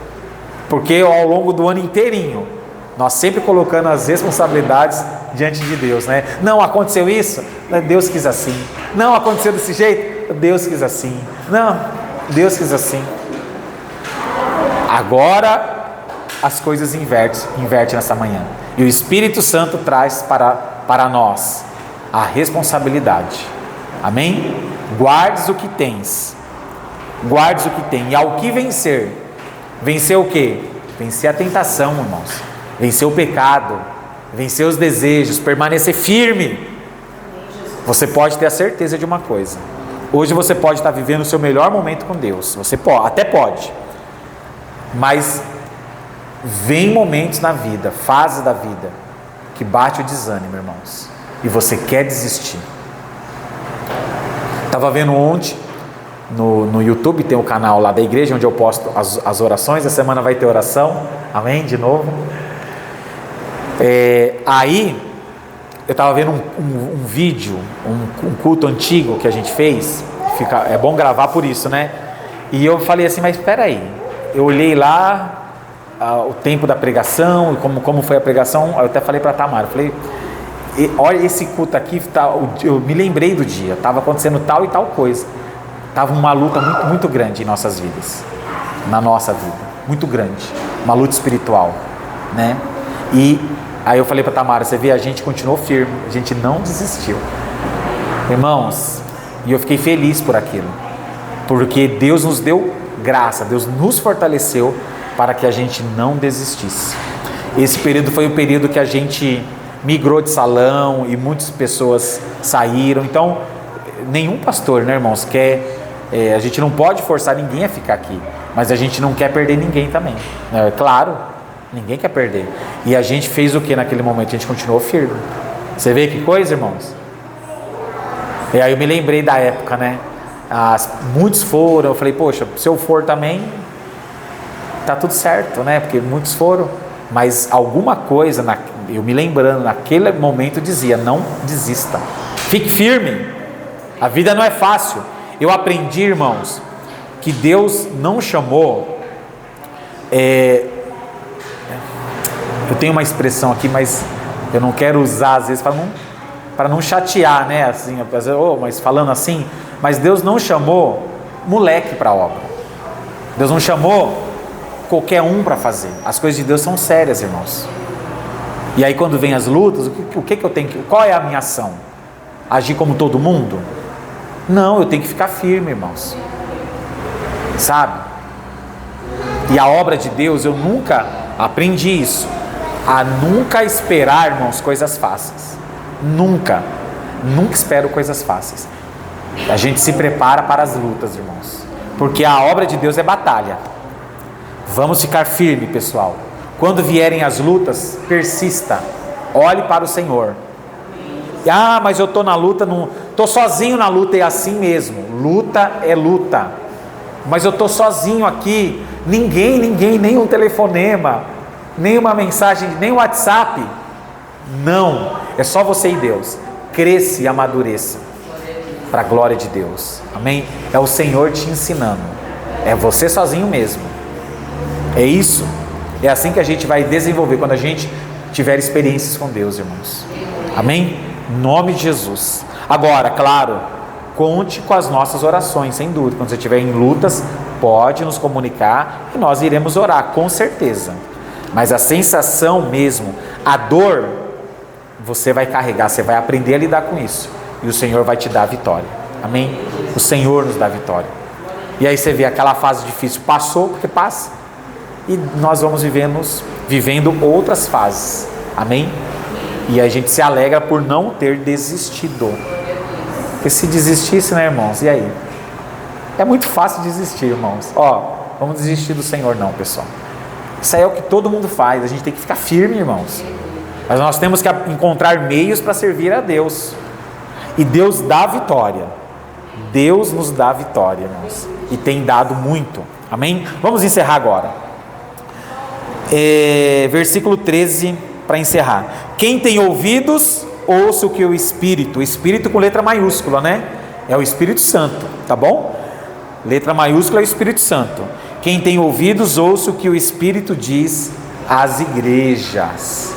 porque ao longo do ano inteirinho, nós sempre colocando as responsabilidades diante de Deus, né? Não aconteceu isso, Deus quis assim. Não aconteceu desse jeito, Deus quis assim. Não, Deus quis assim. Agora as coisas inverte nessa manhã, e o Espírito Santo traz para nós a responsabilidade. Amém? Guardes o que tens, guardes o que tem, e ao que vencer. Vencer o que? Vencer a tentação, irmãos, vencer o pecado, vencer os desejos, permanecer firme. Você pode ter a certeza de uma coisa: hoje você pode estar vivendo o seu melhor momento com Deus, você pode, até pode, mas vem momentos na vida, fases da vida, que bate o desânimo, irmãos, e você quer desistir. Estava vendo ontem no YouTube, tem o canal lá da igreja onde eu posto as orações. Essa semana vai ter oração, amém, de novo. Aí eu estava vendo um vídeo, um culto antigo que a gente fez. É bom gravar por isso, né? E eu falei assim, mas espera aí, eu olhei lá o tempo da pregação e como foi a pregação. Eu até falei para a Tamara, eu falei, olha esse culto aqui, eu me lembrei do dia, estava acontecendo tal e tal coisa, estava uma luta muito, muito grande em nossas vidas, na nossa vida, muito grande, uma luta espiritual, né? E aí eu falei para a Tamara, você vê, a gente continuou firme, a gente não desistiu, irmãos, e eu fiquei feliz por aquilo, porque Deus nos deu graça, Deus nos fortaleceu para que a gente não desistisse. Esse período foi o período que a gente migrou de salão e muitas pessoas saíram. Então, nenhum pastor, né, irmãos, quer... a gente não pode forçar ninguém a ficar aqui, mas a gente não quer perder ninguém também. Claro, ninguém quer perder. E a gente fez o que naquele momento? A gente continuou firme. Você vê que coisa, irmãos? E aí eu me lembrei da época, né? Muitos foram, eu falei, poxa, se eu for também... tá tudo certo, né? Porque muitos foram, mas alguma coisa, eu me lembrando, naquele momento dizia, não desista, fique firme, a vida não é fácil. Eu aprendi, irmãos, que Deus não chamou, eu tenho uma expressão aqui, mas eu não quero usar às vezes para não chatear, né? Assim, mas falando assim, mas Deus não chamou moleque para a obra, Deus não chamou qualquer um para fazer. As coisas de Deus são sérias, irmãos. E aí quando vem as lutas, o que eu tenho que... Qual é a minha ação? Agir como todo mundo? Não, eu tenho que ficar firme, irmãos. Sabe? E a obra de Deus, eu nunca aprendi isso. A nunca esperar, irmãos, coisas fáceis. Nunca espero coisas fáceis. A gente se prepara para as lutas, irmãos. Porque a obra de Deus é batalha. Vamos ficar firme, pessoal. Quando vierem as lutas, persista. Olhe para o Senhor. Ah, mas eu estou na luta, não estou sozinho na luta, é assim mesmo. Luta é luta. Mas eu estou sozinho aqui. Ninguém, nem um telefonema, nem uma mensagem, nem um WhatsApp. Não, é só você e Deus. Cresça e amadureça para a glória de Deus. Amém? É o Senhor te ensinando. É você sozinho mesmo. É isso. É assim que a gente vai desenvolver quando a gente tiver experiências com Deus, irmãos. Amém? Em nome de Jesus. Agora, claro, conte com as nossas orações, sem dúvida. Quando você estiver em lutas, pode nos comunicar e nós iremos orar, com certeza. Mas a sensação mesmo, a dor, você vai carregar, você vai aprender a lidar com isso. E o Senhor vai te dar a vitória. Amém? O Senhor nos dá a vitória. E aí você vê aquela fase difícil, passou, porque passa. E nós vamos vivendo outras fases. Amém? E a gente se alegra por não ter desistido. Porque se desistisse, né, irmãos? E aí? É muito fácil desistir, irmãos. Vamos desistir do Senhor não, pessoal. Isso aí é o que todo mundo faz. A gente tem que ficar firme, irmãos. Mas nós temos que encontrar meios para servir a Deus. E Deus dá vitória. Deus nos dá vitória, irmãos. E tem dado muito. Amém? Vamos encerrar agora. Versículo 13, para encerrar. Quem tem ouvidos, ouça o que o Espírito com letra maiúscula, né? É o Espírito Santo, tá bom? Letra maiúscula é o Espírito Santo. Quem tem ouvidos, ouça o que o Espírito diz às igrejas.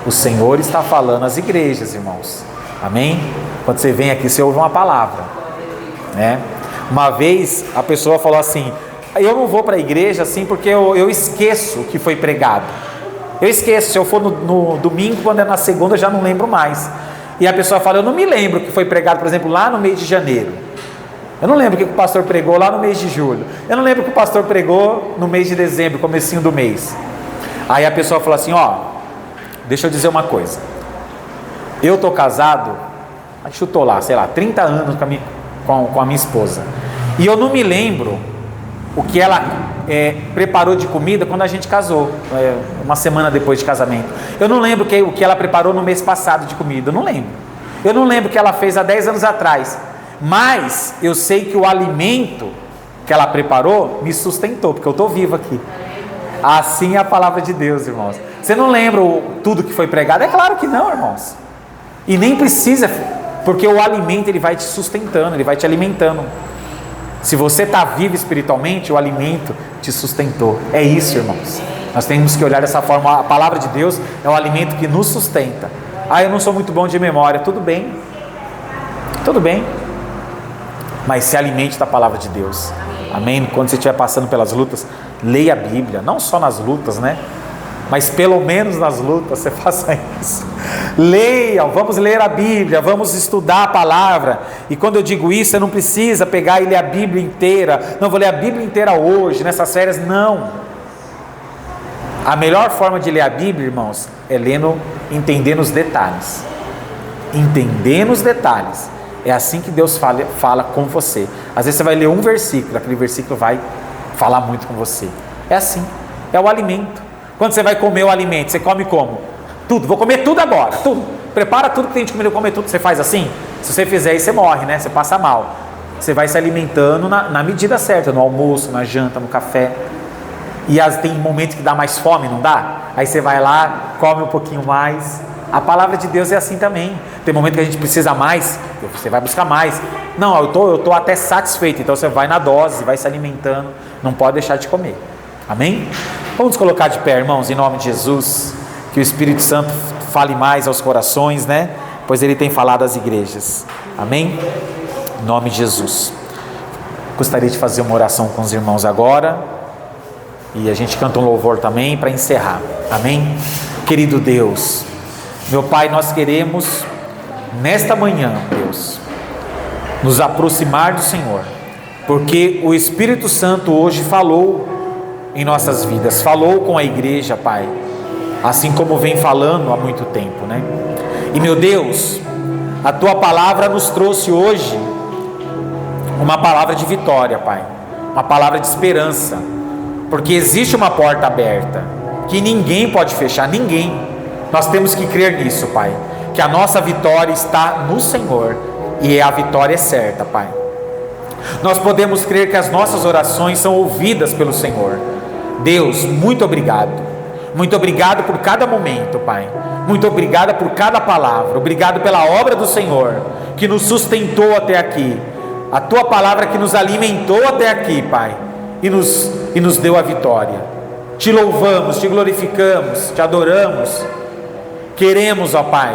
O Senhor está falando às igrejas, irmãos. Amém? Quando você vem aqui, você ouve uma palavra, né? Uma vez a pessoa falou assim: eu não vou para a igreja assim porque eu esqueço o que foi pregado. Eu esqueço, se eu for no domingo, quando é na segunda, eu já não lembro mais. E a pessoa fala: eu não me lembro o que foi pregado, por exemplo, lá no mês de janeiro. Eu não lembro o que o pastor pregou lá no mês de julho. Eu não lembro o que o pastor pregou no mês de dezembro, comecinho do mês. Aí a pessoa falou assim: deixa eu dizer uma coisa. Eu estou casado, acho que eu estou lá, 30 anos com a minha esposa. E eu não me lembro o que ela preparou de comida quando a gente casou, uma semana depois de casamento. Eu não lembro o que ela preparou no mês passado de comida, eu não lembro. Eu não lembro o que ela fez há 10 anos atrás. Mas eu sei que o alimento que ela preparou me sustentou, porque eu estou vivo aqui. Assim é a palavra de Deus, irmãos. Você não lembra tudo que foi pregado? É claro que não, irmãos. E nem precisa, porque o alimento ele vai te sustentando, ele vai te alimentando. Se você está vivo espiritualmente, o alimento te sustentou. É isso, irmãos. Nós temos que olhar dessa forma. A palavra de Deus é o alimento que nos sustenta. Eu não sou muito bom de memória. Tudo bem. Tudo bem. Mas se alimente da palavra de Deus. Amém? Quando você estiver passando pelas lutas, leia a Bíblia. Não só nas lutas, né? Mas pelo menos nas lutas você faça isso. Leiam, vamos ler a Bíblia, vamos estudar a palavra. E quando eu digo isso, você não precisa pegar e ler a Bíblia inteira. Não, vou ler a Bíblia inteira hoje, nessas férias. Não. A melhor forma de ler a Bíblia, irmãos, é lendo, entendendo os detalhes. Entendendo os detalhes. É assim que Deus fala com você. Às vezes você vai ler um versículo, aquele versículo vai falar muito com você. É assim, é o alimento. Quando você vai comer o alimento, você come como? Tudo, vou comer tudo agora, tudo. Prepara tudo que tem de comer, eu comer tudo. Você faz assim? Se você fizer isso, você morre, né? Você passa mal. Você vai se alimentando na medida certa, no almoço, na janta, no café. E tem momentos que dá mais fome, não dá? Aí você vai lá, come um pouquinho mais. A palavra de Deus é assim também. Tem momento que a gente precisa mais, você vai buscar mais. Não, eu tô até satisfeito. Então você vai na dose, vai se alimentando. Não pode deixar de comer. Amém? Vamos nos colocar de pé, irmãos, em nome de Jesus. Que o Espírito Santo fale mais aos corações, né? Pois Ele tem falado às igrejas. Amém? Em nome de Jesus. Gostaria de fazer uma oração com os irmãos agora. E a gente canta um louvor também para encerrar. Amém? Querido Deus, Meu Pai, nós queremos, nesta manhã, Deus, nos aproximar do Senhor, porque o Espírito Santo hoje falou em nossas vidas, falou com a igreja, Pai, assim como vem falando há muito tempo, né? E, meu Deus, a Tua palavra nos trouxe hoje uma palavra de vitória, Pai, uma palavra de esperança, porque existe uma porta aberta, que ninguém pode fechar, ninguém. Nós temos que crer nisso, Pai, que a nossa vitória está no Senhor, e a vitória é certa, Pai. Nós podemos crer que as nossas orações são ouvidas pelo Senhor. Deus, muito obrigado. Muito obrigado por cada momento, Pai. Muito obrigado por cada palavra. Obrigado pela obra do Senhor, que nos sustentou até aqui. A Tua palavra que nos alimentou até aqui, Pai, e nos deu a vitória. Te louvamos, Te glorificamos, Te adoramos. Queremos, ó Pai,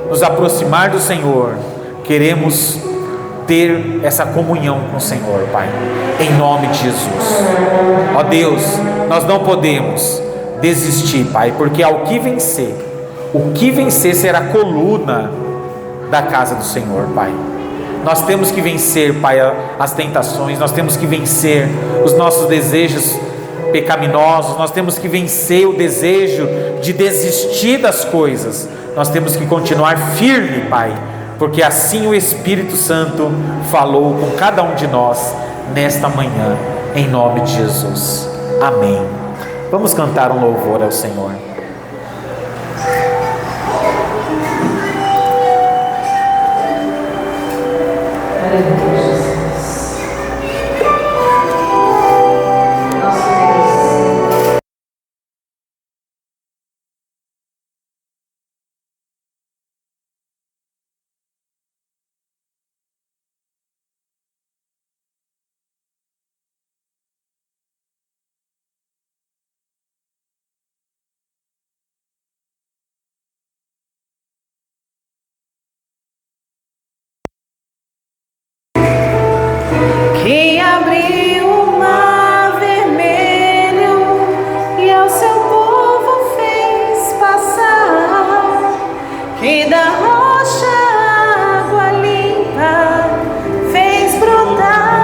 nos aproximar do Senhor. Queremos ter essa comunhão com o Senhor, Pai, em nome de Jesus. Ó Deus, nós não podemos desistir, Pai, porque o que vencer será a coluna da casa do Senhor, Pai. Nós temos que vencer, Pai, as tentações, nós temos que vencer os nossos desejos pecaminosos, nós temos que vencer o desejo de desistir das coisas, nós temos que continuar firme, Pai, porque assim o Espírito Santo falou com cada um de nós nesta manhã, em nome de Jesus, amém. Vamos cantar um louvor ao Senhor. Que abriu o mar vermelho e ao seu povo fez passar, que da rocha água limpa fez brotar.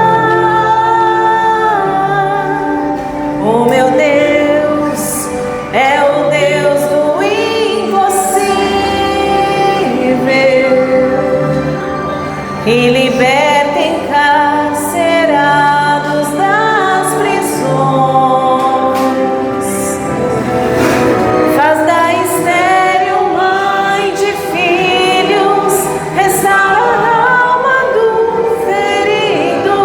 O meu Deus é o Deus do impossível, e liberta encarcerados das prisões, faz da estéril mãe de filhos, restaura a alma do ferido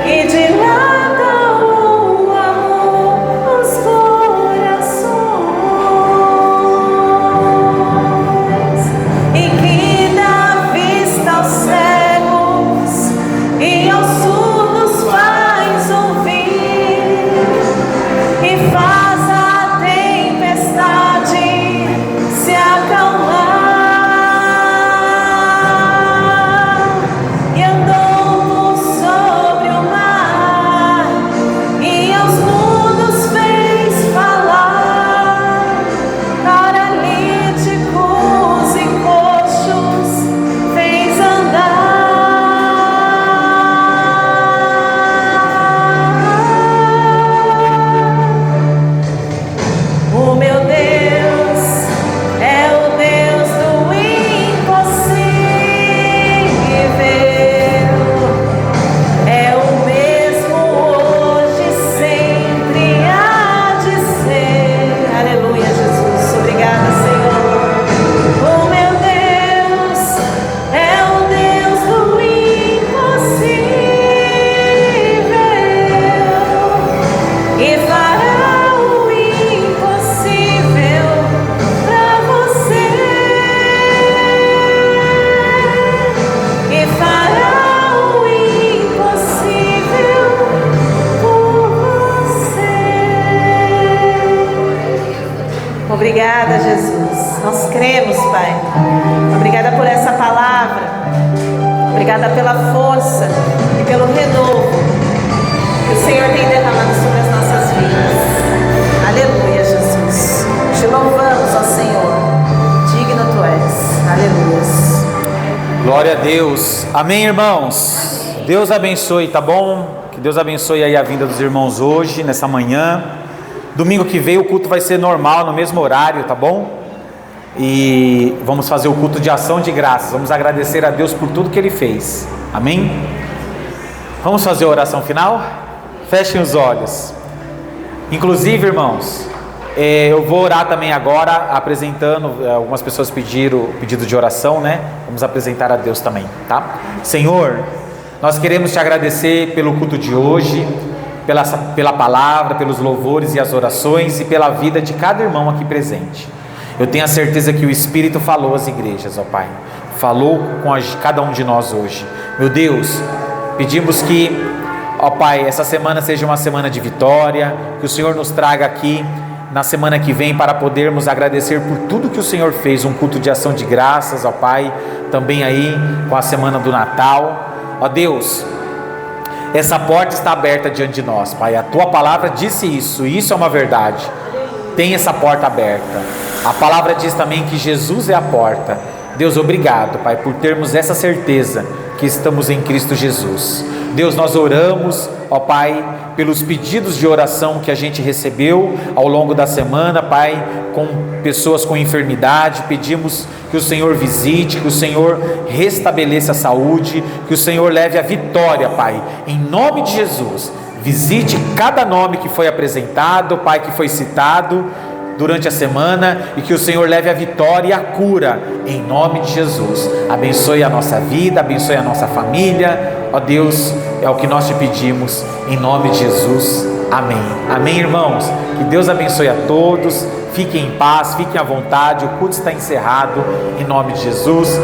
e dilata o amor nos corações, e que dá vista aos cegos e aos surdos faz ouvir, e faz a tempestade se acalmar, e andou por sobre o mar, e aos mudos fez falar, paralíticos e coxos fez andar. O meu Deus é o Deus do impossível, é o mesmo hoje, sempre há de ser. Aleluia, Jesus. Obrigada, Senhor. O meu Deus é o Deus do impossível, e fará o impossível pra você, e fará o impossível por você. Obrigada, Jesus. Nós cremos, Pai. Obrigada por essa palavra. Obrigada pela força e pelo renovo que o Senhor tem derramado sobre as nossas vidas. Aleluia, Jesus. Te louvamos, ó Senhor. Glória a Deus. Amém, irmãos? Deus abençoe, tá bom? Que Deus abençoe aí a vinda dos irmãos hoje, nessa manhã. Domingo que vem o culto vai ser normal, no mesmo horário, tá bom? E vamos fazer o culto de ação de graças. Vamos agradecer a Deus por tudo que Ele fez. Amém? Vamos fazer a oração final? Fechem os olhos. Inclusive, irmãos, eu vou orar também agora, apresentando, algumas pessoas pediram pedido de oração, né? Vamos apresentar a Deus também, tá? Senhor, nós queremos te agradecer pelo culto de hoje, pela palavra, pelos louvores e as orações e pela vida de cada irmão aqui presente. Eu tenho a certeza que o Espírito falou às igrejas, ó Pai, falou com cada um de nós hoje. Meu Deus, pedimos que, ó Pai, essa semana seja uma semana de vitória, que o Senhor nos traga aqui na semana que vem para podermos agradecer por tudo que o Senhor fez, um culto de ação de graças, ó Pai, também aí com a semana do Natal. Ó Deus, essa porta está aberta diante de nós, Pai, a Tua palavra disse isso, e isso é uma verdade. Tem essa porta aberta. A palavra diz também que Jesus é a porta. Deus, obrigado, Pai, por termos essa certeza que estamos em Cristo Jesus. Deus, nós oramos, ó Pai, pelos pedidos de oração que a gente recebeu ao longo da semana, Pai, com pessoas com enfermidade. Pedimos que o Senhor visite, que o Senhor restabeleça a saúde, que o Senhor leve a vitória, Pai, em nome de Jesus. Visite cada nome que foi apresentado, Pai, que foi citado durante a semana, e que o Senhor leve a vitória e a cura, em nome de Jesus. Abençoe a nossa vida, abençoe a nossa família, ó Deus, é o que nós te pedimos, em nome de Jesus, amém. Amém, irmãos? Que Deus abençoe a todos, fiquem em paz, fiquem à vontade, o culto está encerrado, em nome de Jesus.